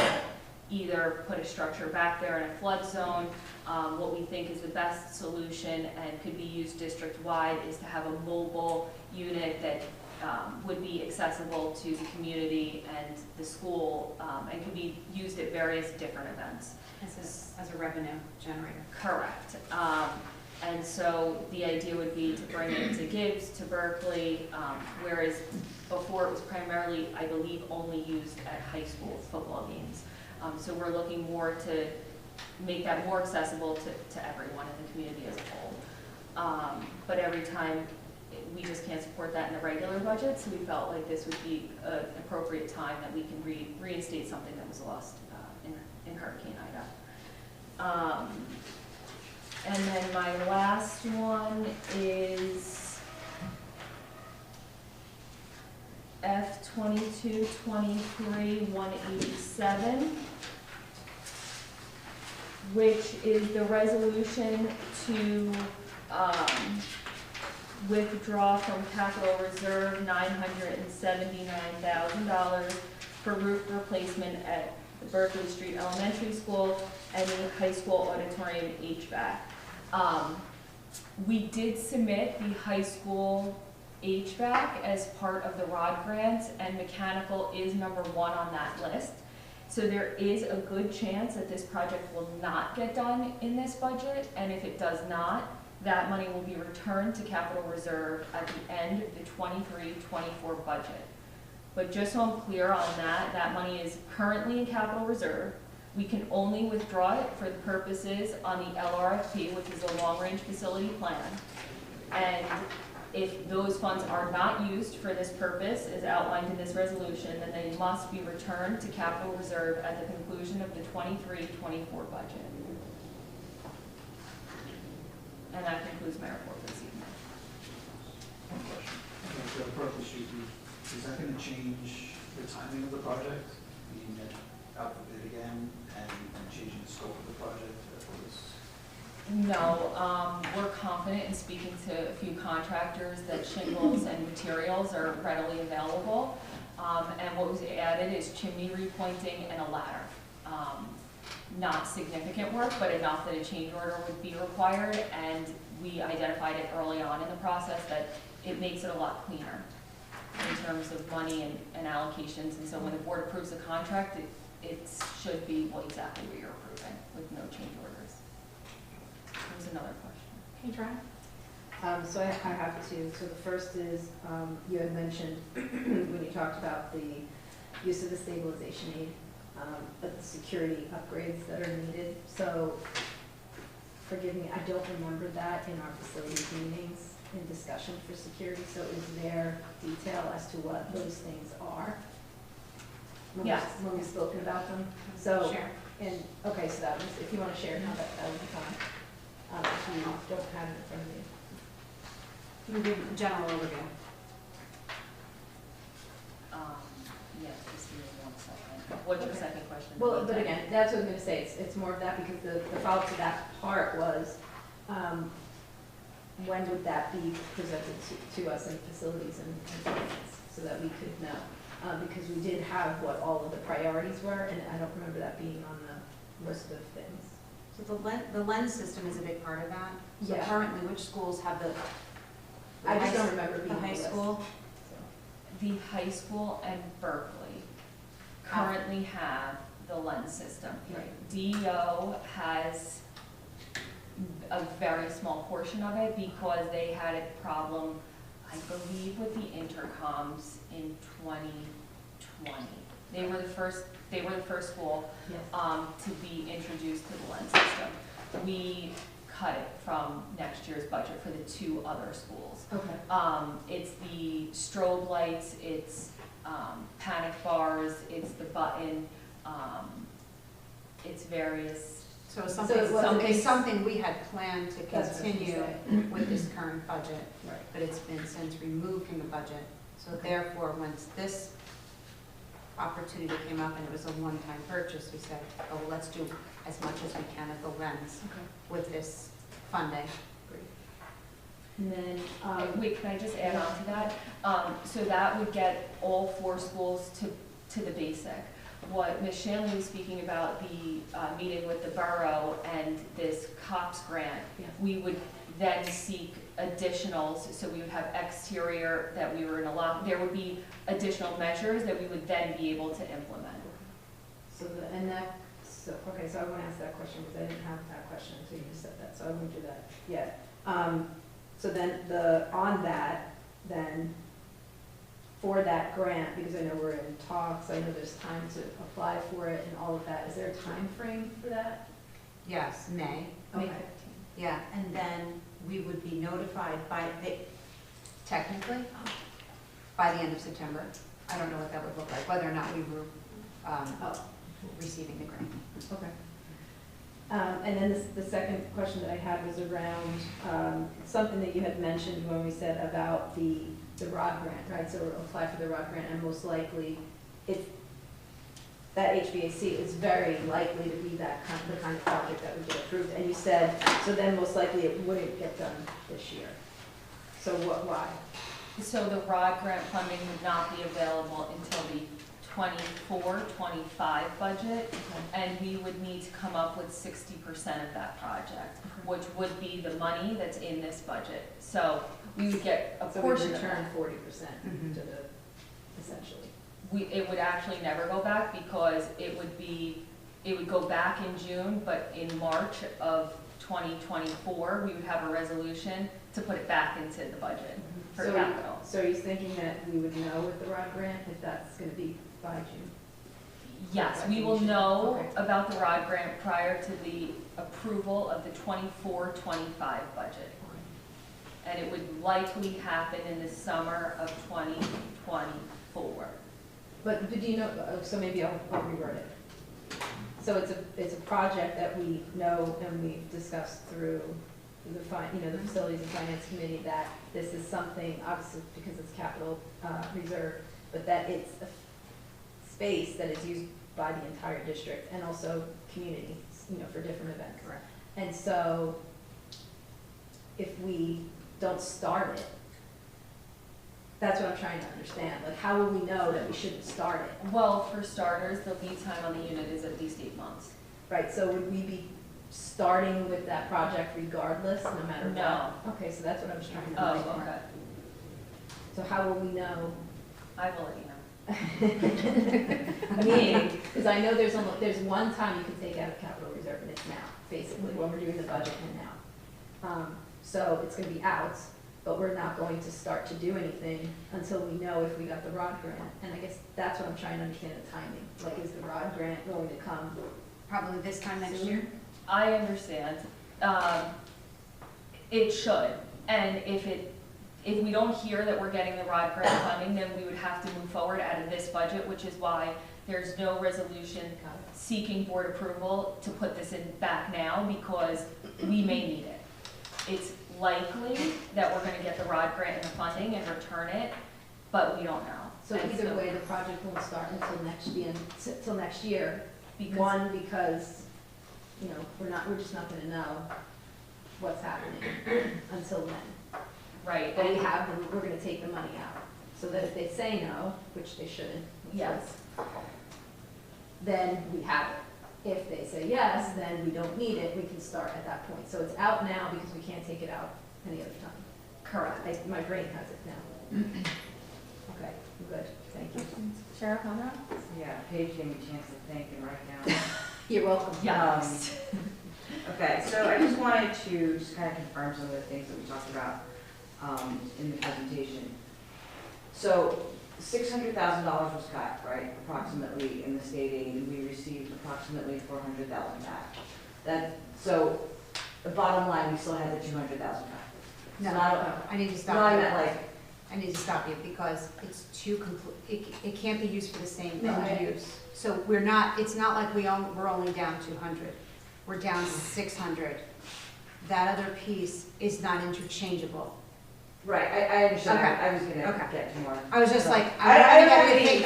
either put a structure back there in a flood zone, what we think is the best solution and could be used district-wide is to have a mobile unit that would be accessible to the community and the school, and could be used at various different events. As a revenue generator. Correct. And so the idea would be to bring it to Gibbs, to Berkeley, whereas before it was primarily, I believe, only used at high school football games. So we're looking more to make that more accessible to everyone in the community as a whole. But every time, we just can't support that in the regular budget, so we felt like this would be an appropriate time that we can reinstate something that was lost in Hurricane Ida. And then my last one is F2223 187, which is the resolution to withdraw from capital reserve $979,000 for roof replacement at the Berkeley Street Elementary School and the high school auditorium HVAC. We did submit the high school HVAC as part of the ROD grant, and mechanical is number 1 on that list. So there is a good chance that this project will not get done in this budget, and if it does not, that money will be returned to capital reserve at the end of the 23-24 budget. But just so I'm clear on that, that money is currently in capital reserve. We can only withdraw it for the purposes on the LRFP, which is the long-range facility plan. And if those funds are not used for this purpose, as outlined in this resolution, then they must be returned to capital reserve at the conclusion of the 23-24 budget. And that concludes my report for this evening. One question. Okay, so Berkeley Street, is that going to change the timing of the project? Being out for bid again and changing the scope of the project? No, we're confident in speaking to a few contractors that shingles and materials are readily available. And what was added is chimney repointing and a ladder. Not significant work, but enough that a change order would be required, and we identified it early on in the process that it makes it a lot cleaner in terms of money and allocations, and so when the board approves the contract, it should be exactly what you're approving, with no change orders. There's another question. Can you try? So I have two. So the first is, you had mentioned when you talked about the use of the stabilization aid, but the security upgrades that are needed. So forgive me, I don't remember that in our facilities meetings in discussion for security. So is there detail as to what those things are? Yes. When we've spoken about them? So, Share. and, okay, so that was, if you want to share now, that would be fine. If you don't have it in front of you. You can give a general overview. Yeah, just give me 1 second. What's your second question? Well, but again, that's what I was going to say. It's more of that because the follow-up to that part was, when would that be presented to us in facilities and finance so that we could know? Because we did have what all of the priorities were, and I don't remember that being on the list of things. So the lens system is a big part of that. So Yeah. currently, which schools have the I just don't remember being the on the high list. school? The high school and Berkeley currently have the lens system. Right. DEO has a very small portion of it because they had a problem, I believe, with the intercoms in 2020. They were the first school Yes. to be introduced to the lens system. We cut it from next year's budget for the 2 other schools. Okay. It's the strobe lights, it's panic bars, it's the button, it's various. So So it wasn't it's something we had planned to That's what I was continue gonna with this current budget, Right. but it's been since removed from the budget. So therefore, once this opportunity came up and it was a one-time purchase, we said, oh, well, let's do as much as we can at the lens with this funding. And then, Wait, can I just add on to that? So that would get all 4 schools to the basic. What Ms. Shanley was speaking about, the meeting with the borough and this COPS grant, Yeah. we would then seek additionals, so we would have exterior that we were in a lot, there would be additional measures that we would then be able to implement. so okay, so I won't ask that question because I didn't have that question until you just said that, so I won't do that yet. So then for that grant, because I know we're in talks, I know there's time to apply for it and all of that, is there a time frame for that? Yes, May. May Okay. 15th. Yeah, and then we would be notified technically, by the end of September. I don't know what that would look like, whether or not we were receiving the grant. Okay. And then the second question that I had was around something that you had mentioned when we said about the ROD grant, right? So apply for the ROD grant, and most likely, if that HVAC is very likely to be the kind of project that would get approved. And you said, so then most likely it wouldn't get done this year. So why? So the ROD grant funding would not be available until the 24-25 budget, and we would need to come up with 60% of that project, which would be the money that's in this budget. So we would get a So we portion of return that. 40% to the, essentially. It would actually never go back because it would go back in June, but in March of 2024, we would have a resolution to put it back into the budget for capital. So are you thinking that we would know with the ROD grant if that's going to be by June? Yes, we will know Okay. about the ROD grant prior to the approval of the 24-25 budget. And it would likely happen in the summer of 2024. But do you know, so maybe I'll reword it. So it's a project that we know and we've discussed through the Facilities and Finance Committee, that this is something, obviously because it's capital reserve, but that it's a space that is used by the entire district and also community, for different events. Correct. And so if we don't start it, that's what I'm trying to understand. Like, how will we know that we shouldn't start it? Well, for starters, the lead time on the unit is at least 8 months. Right, so would we be starting with that project regardless, no matter what? No. Okay, so that's what I was trying to Oh, understand. okay. So how will we know? I will let you know. Meaning, because I know there's one time you can take out of capital reserve, and it's now, basically, when we're doing the budget and now. So it's gonna be out, but we're not going to start to do anything until we know if we got the ROD grant. And I guess that's what I'm trying to understand, the timing. Like, is the ROD grant going to come? Probably this time next Soon? year. I understand. It should, and if we don't hear that we're getting the ROD grant funding, then we would have to move forward out of this budget, which is why there's no resolution seeking board approval to put this in back now, because we may need it. It's likely that we're gonna get the ROD grant and the funding and return it, but we don't know. So And either way, the project won't start until next year. Because One, because, we're just not gonna know what's happening until then. right, But and we're gonna take the money out, so that if they say no, which they shouldn't. yes, Then we have it. If they say yes, then we don't need it, we can start at that point. So it's out now because we can't take it out any other time. correct. My brain has it now. Okay, good, thank you. Cheryl, comment? Yeah, Paige gave me a chance to think and write down. You're welcome. Yes. Okay, so I just wanted to kind of confirm some of the things that we talked about in the presentation. So $600,000 was cut, right, approximately in the state aid, and we received approximately $400,000 back. So the bottom line, we still had the 200,000 cut. No, So not- I need to stop No, I you. meant like, I need to stop you because it's too it can't be used for the same No, end I- use. So it's not like we're only down 200. We're down 600. That other piece is not interchangeable. right, I understand, Okay. I was gonna Okay. get to more. I was just like, I I don't don't have get any, anything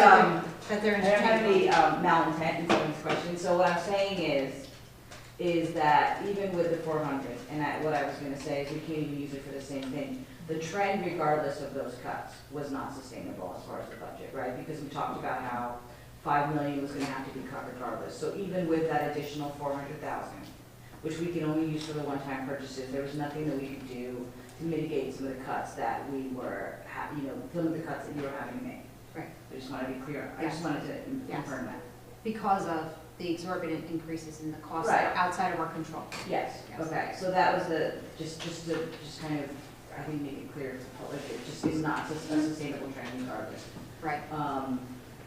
that they're I don't have interchangeable. any malintent in some of these questions, so what I'm saying is that even with the 400, and what I was gonna say is we can't even use it for the same thing. The trend, regardless of those cuts, was not sustainable as far as the budget, right? Because we talked about how 5 million was gonna have to be cut regardless. So even with that additional 400,000, which we can only use for the one-time purchases, there was nothing that we could do to mitigate some of the cuts that we were, some of the cuts that you were having to make. Right. I just wanna be clear, I just Yes. wanted to Yes. confirm that. Because of the exorbitant increases in the costs Right. that are outside of our control. Yes, Yes. okay, so that was the, just kind of, I think, make it clear to the public, it just is not a sustainable trend regardless. Right.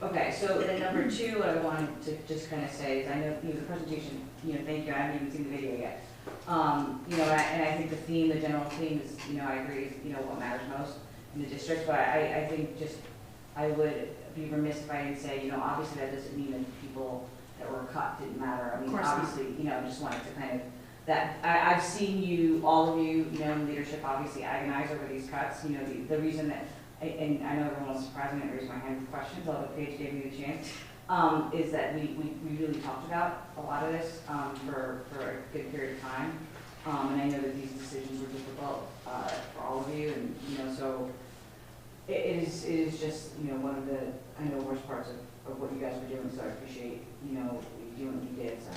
Okay, so then number two, what I wanted to just kind of say is, I know, the presentation, thank you, I haven't even seen the video yet. And I think the theme, the general theme is, I agree, is, what matters most in the district, but I think just, I would be remiss if I didn't say, obviously that doesn't mean that the people that were cut didn't matter. I mean, course not. obviously, I just wanted to kind of, I've seen you, all of you, in leadership, obviously agonize over these cuts, the reason that, and I know everyone was surprised when I raised my hand for questions, although Paige gave me the chance, is that we really talked about a lot of this, for a good period of time. And I know that these decisions were difficult, for all of you, and, so it is just, one of the, I know, worst parts of what you guys were doing, so I appreciate, you doing what you did, so.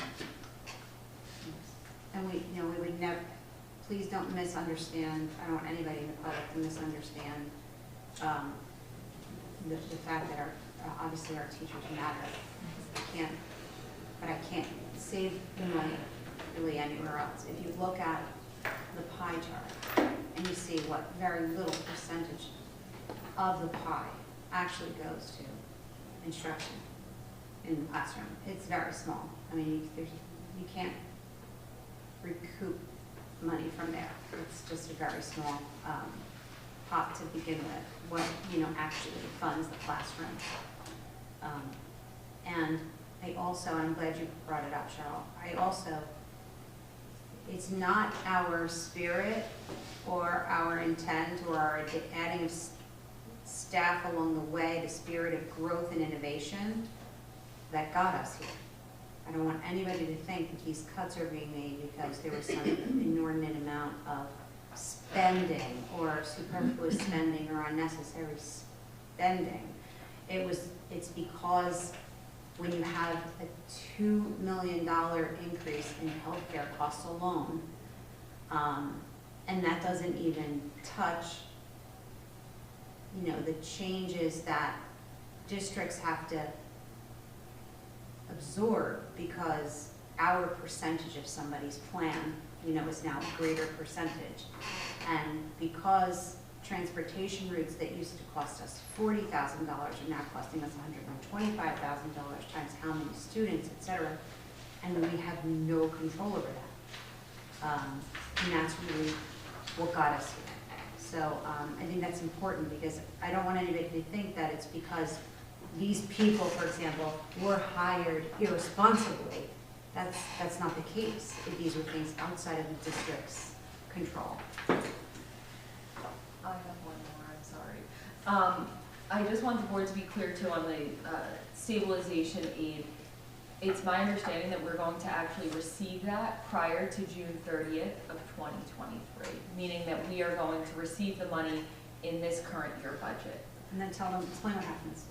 And we would never, please don't misunderstand, I don't want anybody in the public to misunderstand the fact that obviously our teachers matter. I can't save the money really anywhere else. If you look at the pie chart and you see what very little percentage of the pie actually goes to instruction in the classroom, it's very small. I mean, you can't recoup money from there. It's just a very small pot to begin with, what, actually funds the classroom. And I'm glad you brought it up, Cheryl, it's not our spirit or our intent or our adding of staff along the way, the spirit of growth and innovation that got us here. I don't want anybody to think that these cuts are being made because there was some inordinate amount of spending or superfluous spending or unnecessary spending. It's because when you have a $2 million increase in healthcare costs alone, and that doesn't even touch, the changes that districts have to absorb because our percentage of somebody's plan, is now a greater percentage. And because transportation routes that used to cost us $40,000 are now costing us $125,000 times how many students, et cetera, and we have no control over that. And that's really what got us here. So I think that's important because I don't want anybody to think that it's because these people, for example, were hired irresponsibly. That's not the case. These were things outside of the district's control. I have one more, I'm sorry. I just want the board to be clear too on the stabilization aid. It's my understanding that we're going to actually receive that prior to June 30th of 2023, meaning that we are going to receive the money in this current year budget. And then explain what happens.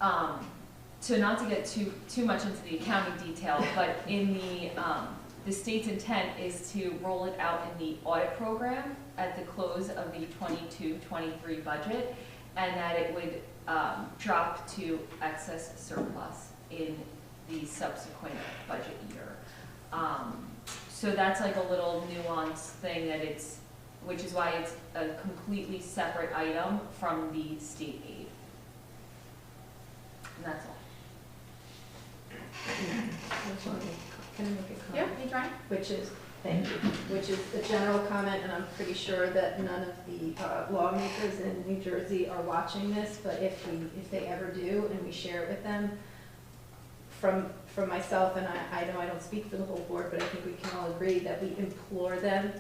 So not to get too much into the accounting detail, but in the state's intent is to roll it out in the audit program at the close of the 22-23 budget, and that it would drop to excess surplus in the subsequent budget year. So that's like a little nuanced thing which is why it's a completely separate item from the state aid. And that's all. Can I make a comment? Yeah, you trying? Which is, Thank you. Which is a general comment, and I'm pretty sure that none of the lawmakers in New Jersey are watching this, but if they ever do, and we share it with them, from myself, and I know I don't speak for the whole board, but I think we can all agree that we implore them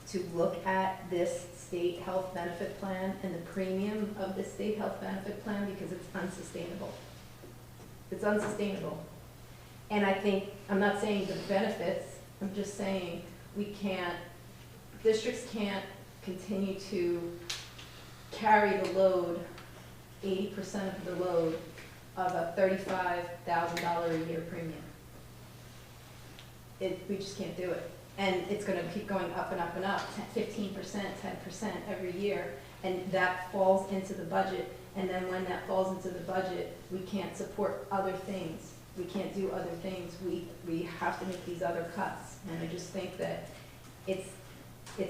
to look at this state health benefit plan and the premium of this state health benefit plan, because it's unsustainable. It's unsustainable. And I think, I'm not saying the benefits, I'm just saying districts can't continue to carry the load, 80% of the load of a $35,000 a year premium. We just can't do it. And it's gonna keep going up and up and up, 15%, 10% every year, and that falls into the budget. And then when that falls into the budget, we can't support other things. We can't do other things. We have to make these other cuts. And I just think that it's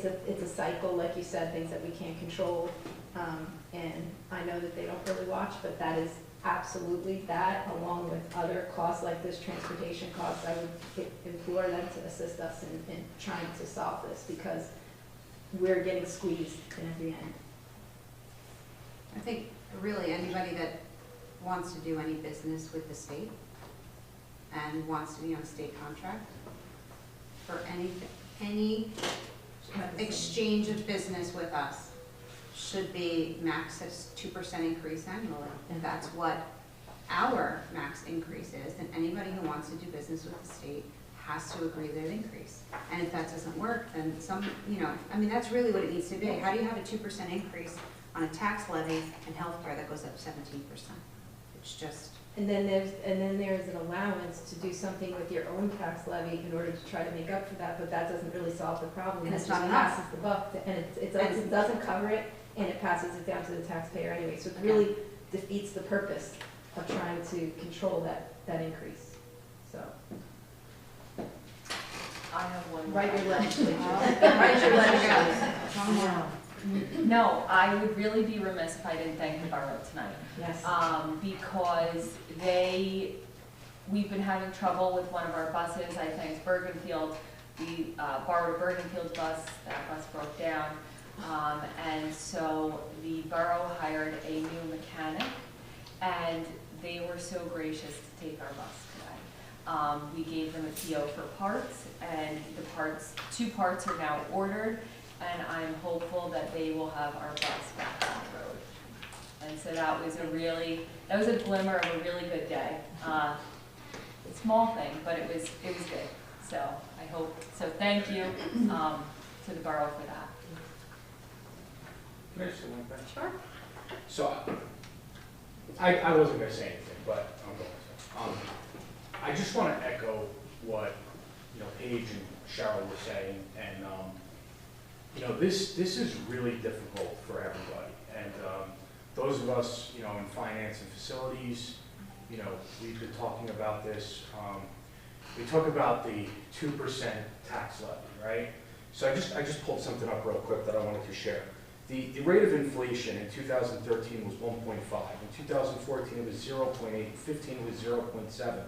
a cycle, like you said, things that we can't control. And I know that they don't really watch, but that is absolutely that, along with other costs like this, transportation costs. I would implore them to assist us in trying to solve this, because we're getting squeezed in every end. I think really anybody that wants to do any business with the state and wants to be on a state contract for any exchange of business with us should be max at 2% increase annually. And that's what our max increase is, then anybody who wants to do business with the state has to agree that increase. And if that doesn't work, then I mean, that's really what it needs to be. How do you have a 2% increase on a tax levy and healthcare that goes up 17%? It's just. And then there's an allowance to do something with your own tax levy in order to try to make up for that, but that doesn't really solve the problem. And it's just not enough. passes the buck, and it doesn't cover it, and it passes it down to the taxpayer anyway. So it really defeats the purpose of trying to control that increase. So I have one. write your legislature. Write your legislature. No, I would really be remiss if I didn't thank the borough tonight. Yes. Because we've been having trouble with one of our buses. I thanked Bergenfield. We borrowed a Bergenfield bus. That bus broke down. And so the borough hired a new mechanic, and they were so gracious to take our bus today. We gave them a PO for parts, and two parts are now ordered, and I'm hopeful that they will have our bus back on the road. And so that was a glimmer of a really good day. A small thing, but it was good. So thank you to the borough for that. Can I just say one thing? Sure. So, I wasn't gonna say anything, but I'm going to. I just want to echo what, Paige and Cheryl were saying, and, this is really difficult for everybody. And those of us, in finance and facilities, we've been talking about this. We talk about the 2% tax levy, right? So I just pulled something up real quick that I wanted to share. The rate of inflation in 2013 was 1.5. In 2014, it was 0.8. 15 it was 0.7.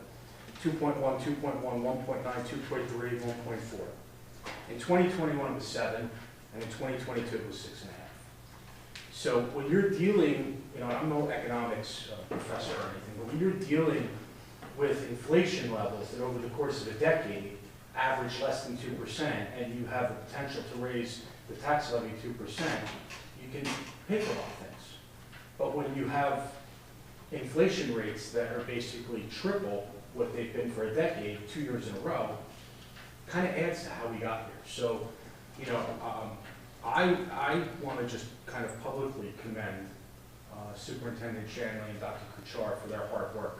2.1, 2.1, 1.9, 2.3, 1.4. In 2021, it was 7, and in 2022, it was 6.5. So when you're dealing, I'm no economics professor or anything, but when you're dealing with inflation levels that over the course of a decade average less than 2%, and you have the potential to raise the tax levy 2%, you can pay for a lot of things. But when you have inflation rates that are basically triple what they've been for a decade, 2 years in a row, kind of adds to how we got here. So, I want to just kind of publicly commend Superintendent Shanley and Dr. Kuchar for their hard work,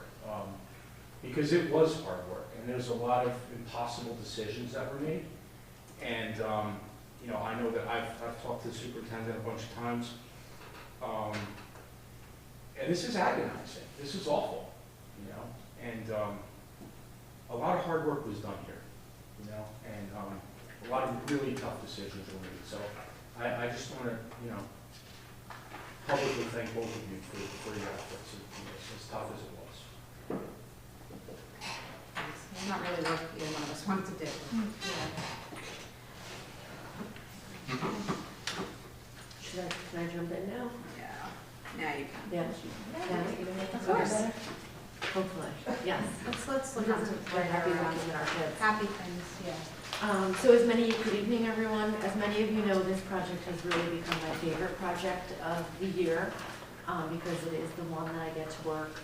because it was hard work, and there's a lot of impossible decisions that were made. And I know that I've talked to the superintendent a bunch of times, and this is agonizing. This is awful, and a lot of hard work was done here, and a lot of really tough decisions were made. So I just want to, publicly thank both of you for your efforts in this, as tough as it was. It's not really what either one of us wanted to do. Can I jump in now? Yeah, now you can. Yeah. Of course. Hopefully, yes. Let's look on to We're happy looking at our kids. happy things, yeah. So good evening, everyone. As many of you know, this project has really become my favorite project of the year because it is the one that I get to work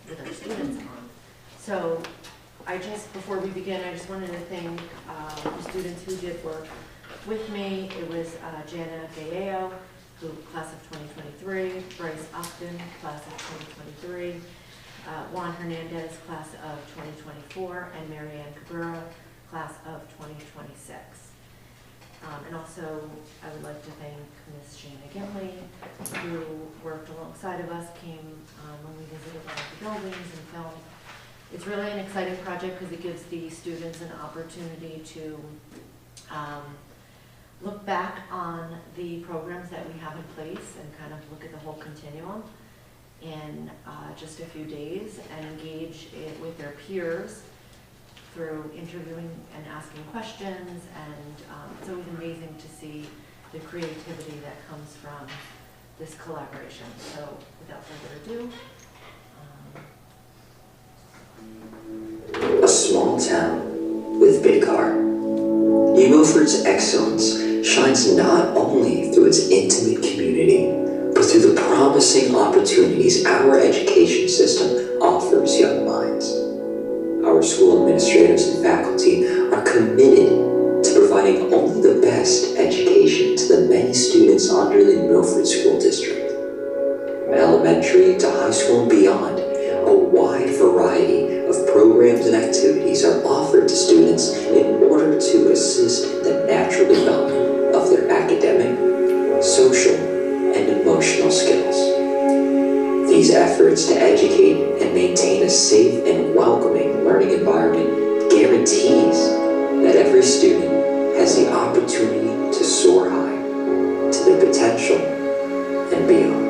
with our students on. So before we begin, I just wanted to thank the students who did work with me. It was Jana Gallego, who class of 2023, Bryce Upton, class of 2023, Juan Hernandez, class of 2024, and Marianne Cabrera, class of 2026. And also, I would like to thank Ms. Jana Gimley, who worked alongside of us, came when we visited all the buildings and filmed. It's really an exciting project because it gives the students an opportunity to look back on the programs that we have in place and kind of look at the whole continuum in just a few days and engage it with their peers through interviewing and asking questions, and it's always amazing to see the creativity that comes from this collaboration. So without further ado. A small town with big heart. New Milford's excellence shines not only through its intimate community, but through the promising opportunities our education system offers young minds. Our school administrators and faculty are committed to providing only the best education to the many students under the Milford School District. From elementary to high school and beyond, a wide variety of programs and activities are offered to students in order to assist in the natural development of their academic, social, and emotional skills. These efforts to educate and maintain a safe and welcoming learning environment guarantees that every student has the opportunity to soar high to their potential and beyond.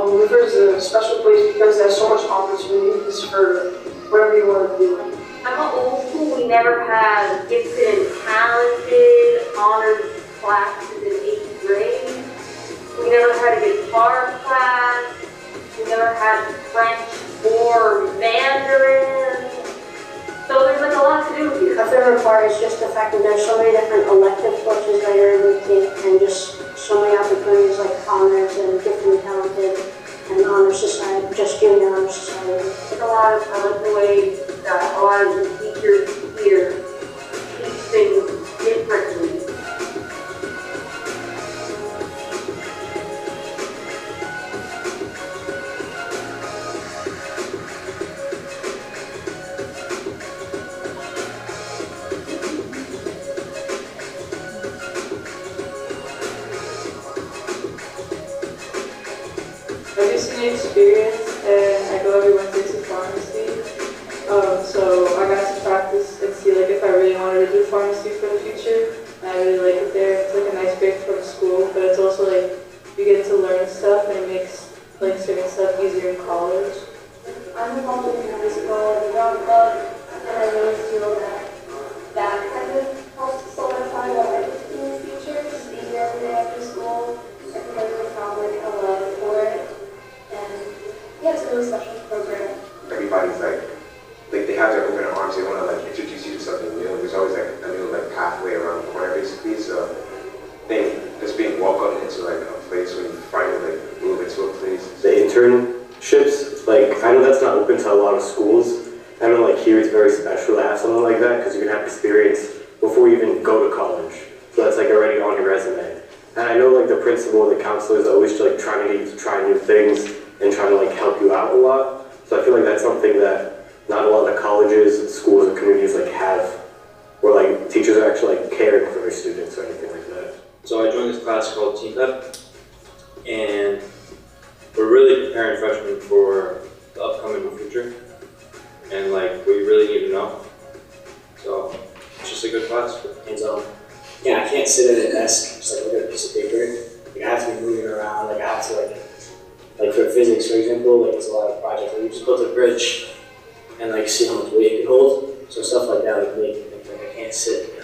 Milford is a special place because there's so much opportunities for whatever you want to do. I'm an old school. We never had gifted and talented honored classes in 8th grade. We never had a guitar class. We never had French or Mandarin. So there's like a lot to do here. My favorite part is just the fact that there's so many different elective courses that you're able to take and just so many opportunities like honors and gifted and talented and honor society, just junior honor society. I like the way that a lot of the teachers here teach things differently. new experience, and I go every Wednesday to pharmacy. So I got to practice and see like if I really wanted to do pharmacy for the future. And I really like it there. It's like a nice break from school, but it's also like you get to learn stuff and it makes like certain stuff easier in college. I'm involved in high school and drum club, and I really feel that kind of helps solidify what I could do in the future, just be here every day after school. I think I really found like a love for it, and yeah, it's a really special program. Everybody's like they have their open arms, they want to like introduce you to something new. There's always like a new like pathway around the corner basically, so I think just being welcomed into like a place when you finally like move into a place. The internships, like I know that's not open to a lot of schools. I know like here it's very special to have something like that because you can have experience before you even go to college. So that's like already on your resume. And I know like the principal and the counselor is always like trying to get you to try new things and trying to like help you out a lot. So I feel like that's something that not a lot of colleges, schools, and communities like have, where like teachers are actually like caring for their students or anything like that. So I joined this class called Team Pep, and we're really preparing freshmen for the upcoming future, and like we really need to know. So it's just a good class. And yeah, I can't sit at a desk just like look at a piece of paper. Like I have to be moving around. Like I have to like for physics, for example, like it's a lot of projects. Like we just built a bridge and like see how much weight it can hold. So stuff like that would make like I can't sit.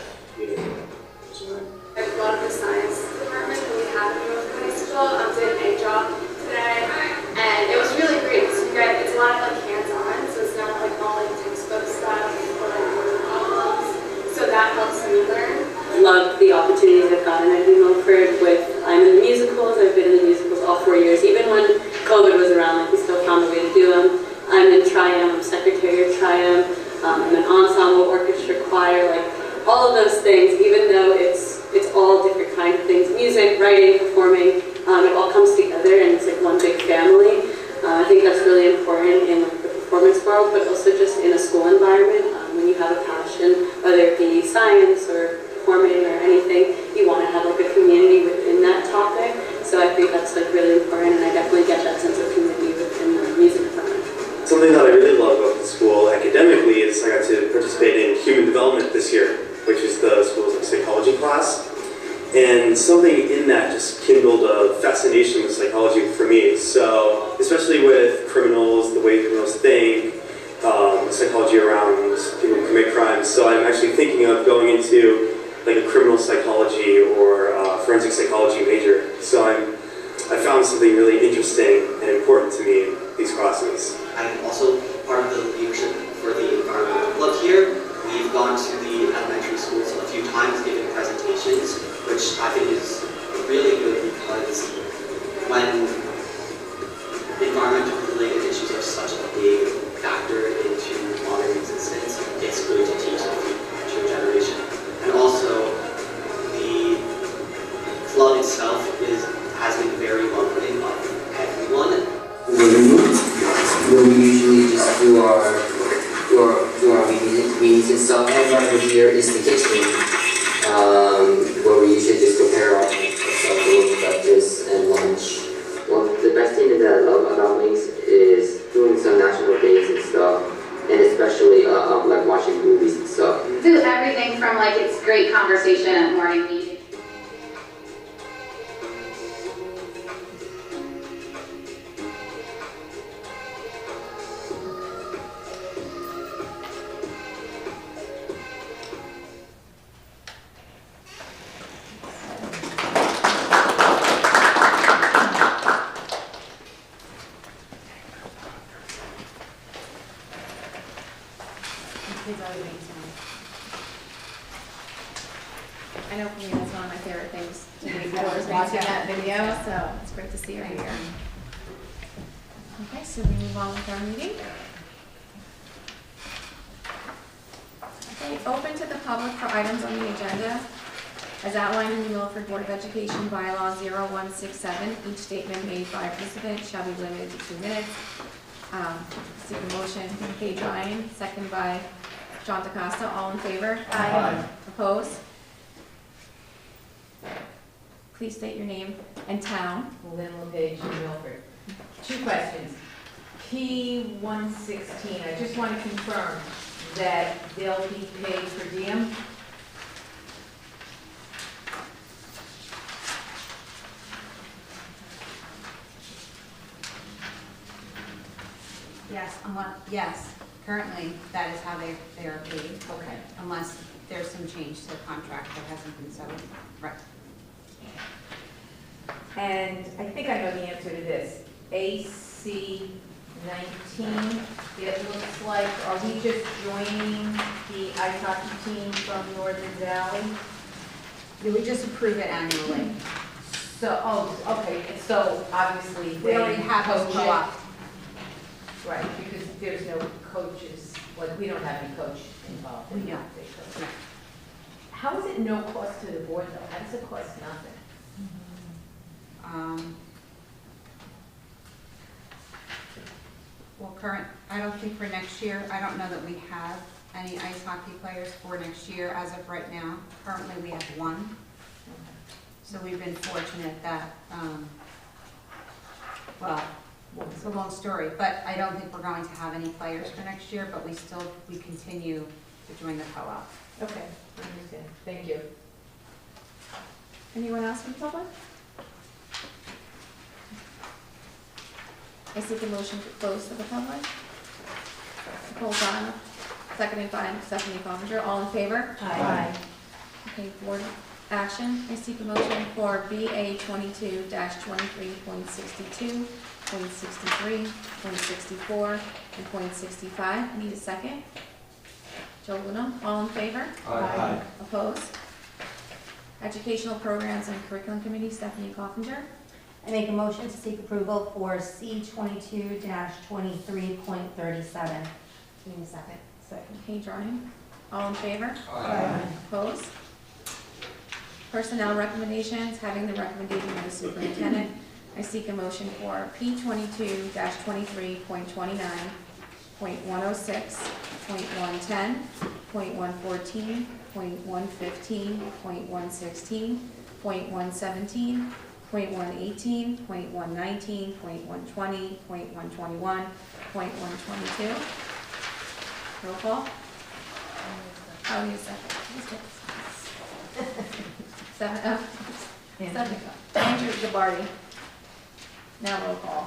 I love the science department that we have in Milford High School. I did a job today, and it was really great because you guys, it's a lot of like hands-on, so it's not like all like textbook stuff or like word problems. So that helps me learn. Love the opportunities I've gotten at Milford I'm in the musicals. I've been in the musicals all 4 years. Even when COVID was around, like we still found a way to do them. I'm in Triumph, I'm secretary of Triumph, I'm an ensemble, orchestra, choir, like all of those things, even though it's all different kinds of things, music, writing, performing, it all comes together and it's like one big family. I think that's really important in like, the performance world, but also just in a school environment. When you have a passion, whether it be science or performing or anything, you want to have like a community within that topic. So I think that's like really important, and I definitely get that sense of community within the music department. Something that I really love about the school academically is I got to participate in human development this year, which is the school's like, psychology class. And something in that just kindled a fascination with psychology for me. So, especially with criminals, the way criminals think, psychology around people who commit crimes. So I'm actually thinking of going into like a criminal psychology or forensic psychology major. So I found something really interesting and important to me in these classes. I'm also part of the leadership for the environmental club here. We've gone to the elementary schools a few times giving presentations, which I think is really good because when environmental related issues are such a big factor into modern existence, it's good to teach the future generation. And also, the club itself has been very welcoming of everyone. Where we usually just do our meetings and stuff, and right over here is the kitchen, where we usually just prepare our breakfast and lunch. Well, the best thing that I love about Links is doing some national days and stuff, and especially like watching movies and stuff. Do everything from like it's great conversation at morning meeting. I know for me that's one of my favorite things to do is watching that video, so it's great to see her here. Okay, so we move on with our meeting. Okay, open to the public for items on the agenda. As outlined in the Milford Board of Education Bylaw 0167, each statement made by a participant shall be limited to 2 minutes. Seek a motion from Paige Ryan, second by John DeCosta. All in favor? Aye. Opposed? Please state your name and town. Lynn LePage, Milford. Two questions. P116, I just want to confirm that they'll be paid per diem? Yes, currently, that is how they are paid. Okay. Unless there's some change to the contract that hasn't been settled. Right. And I think I know the answer to this. AC 19, it looks like, are we just joining the ice hockey team from Northern Valley? Yeah, we just approve it annually. So, oh, okay, so obviously We already have a coach it. co-op. Right, because there's no coaches, like, we don't have any coach involved. We don't. How is it no cost to the board though? How does it cost nothing? Well, I don't think for next year, I don't know that we have any ice hockey players for next year as of right now. Currently, we have one. So we've been fortunate that, well, it's a long story, but I don't think we're going to have any players for next year, but we continue to join the co-op. Okay, I understand. Thank you. Anyone else from the public? I seek a motion to close to the public. Nicole Zana, seconded by Stephanie Coffinger. All in favor? Aye. Okay, board action. I seek a motion for BA 22-23.62, .63, .64, and .65. I need a second. Joe Luna, all in favor? Aye. Opposed? Educational Programs and Curriculum Committee, Stephanie Coffinger. I make a motion to seek approval for C22-23.37. Need a second. Second. Paige Ryan, all in favor? Aye. Opposed? Personnel recommendations, having the recommendation of the superintendent, I seek a motion for P22-23.29, .106, .110, .114, .115, .116, .117, .118, .119, .120, .121, .122. Roll call. Oh, need a second. Seven. Andrew Gabarty. Now roll call.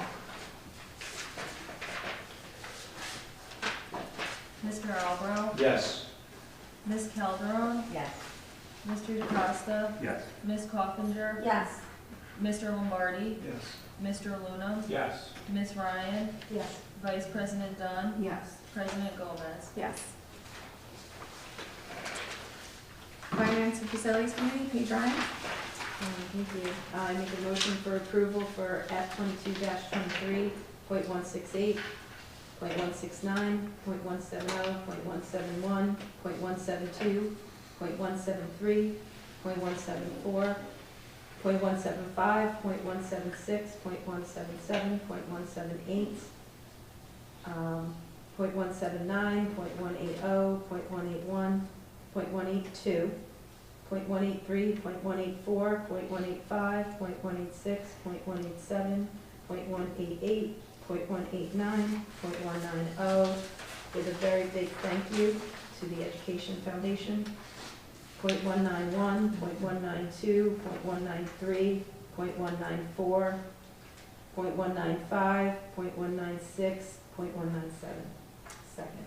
Mr. Albro? Yes. Ms. Calderon? Yes. Mr. DeCosta? Yes. Ms. Coffinger? Yes. Mr. Lombardi? Yes. Mr. Luna? Yes. Ms. Ryan? Yes. Vice President Dunn? Yes. President Gomez? Yes. Finance and Facilities Committee, Paige Ryan. Thank you. I make a motion for approval for F22-23, .168, .169, .170, .171, .172, .173, .174, .175, .176, .177, .178, .179, .180, .181, .182, .183, .184, .185, .186, .187, .188, .189, .190, with a very big thank you to the Education Foundation, .191, .192, .193, .194, .195, .196, .197. Second.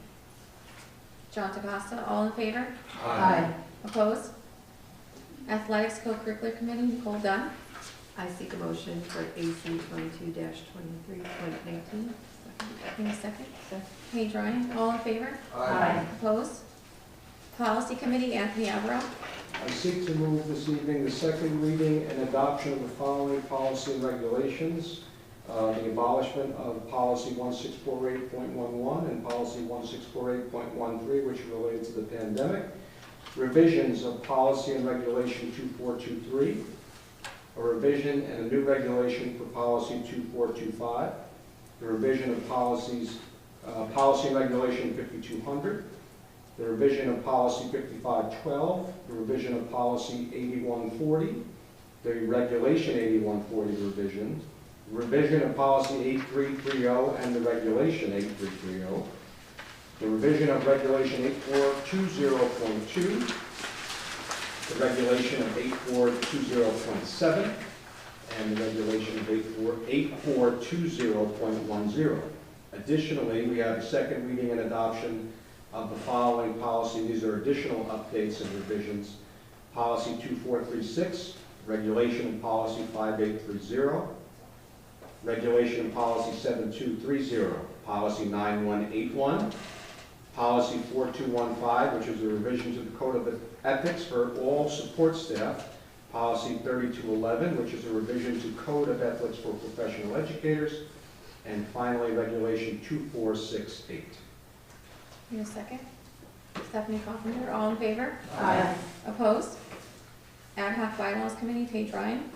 John DeCosta, all in favor? Aye. Opposed? Athletics Co-Curricular Committee, Nicole Dunn. I seek a motion for AC 22-23.19. Give me a second. Paige Ryan, all in favor? Aye. Opposed? Policy Committee, Anthony Alvarado. I seek to move this evening the second reading and adoption of the following policy and regulations. The abolishment of policy 1648.11 and policy 1648.13, which are related to the pandemic. Revisions of policy and regulation 2423. A revision and a new regulation for policy 2425. The revision of policy and regulation 5200. The revision of policy 5512. The revision of policy 8140. The regulation 8140 revision. revision of policy 8330 and the regulation 8330, the revision of regulation 8420.2, the regulation of 8420.7, and the regulation of 8420.10. Additionally, we have a second reading and adoption of the following policy. These are additional updates and revisions. Policy 2436, regulation and policy 5830, regulation and policy 7230, policy 9181, policy 4215, which is a revision to the Code of Ethics for all support staff, policy 3211, which is a revision to Code of Ethics for professional educators, and finally, regulation 2468. Need a second? Stephanie Coffinger, all in favor? Aye. Opposed? Ad hoc bylaws committee, Paige Ryan.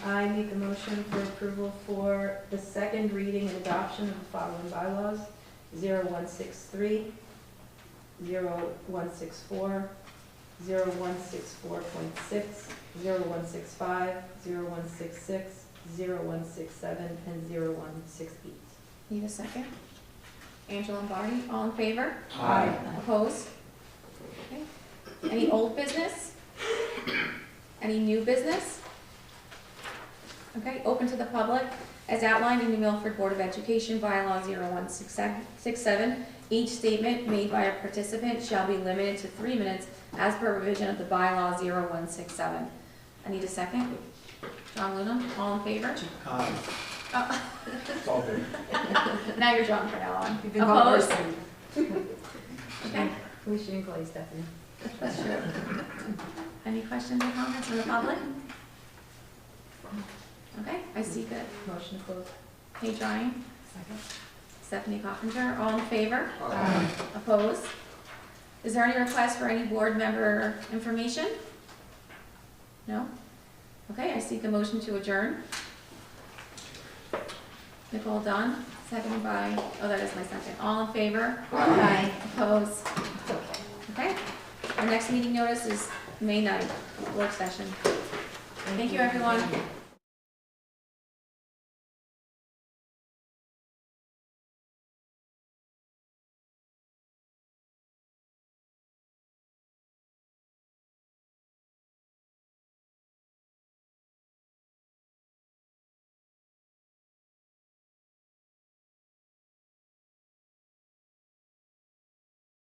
I make a motion for approval for the second reading and adoption of the following bylaws: 0163, 0164, 0164.6, 0165, 0166, 0167, and 0168. Need a second? Angela Lombardi, all in favor? Aye. Opposed? Okay. Any old business? Any new business? Okay, open to the public. As outlined in the Milford Board of Education bylaw 0167, each statement made by a participant shall be limited to 3 minutes as per revision of the bylaw 0167. I need a second. John Luna, all in favor? Aye. Oh. It's all good. Now you're John from now on. You've been one Opposed? person. Okay. We shouldn't call you Stephanie. That's true. Any questions or comments from the public? Okay, I see good. Motion to close. Paige Ryan, Second. Stephanie Coffinger, all in favor? Aye. Opposed? Is there any request for any board member information? No? Okay, I seek a motion to adjourn. Nicole Dunn, seconded by, oh, that is my second. All in favor? Aye. Opposed? Okay. Our next meeting notice is May 9th, work session. Thank you, everyone.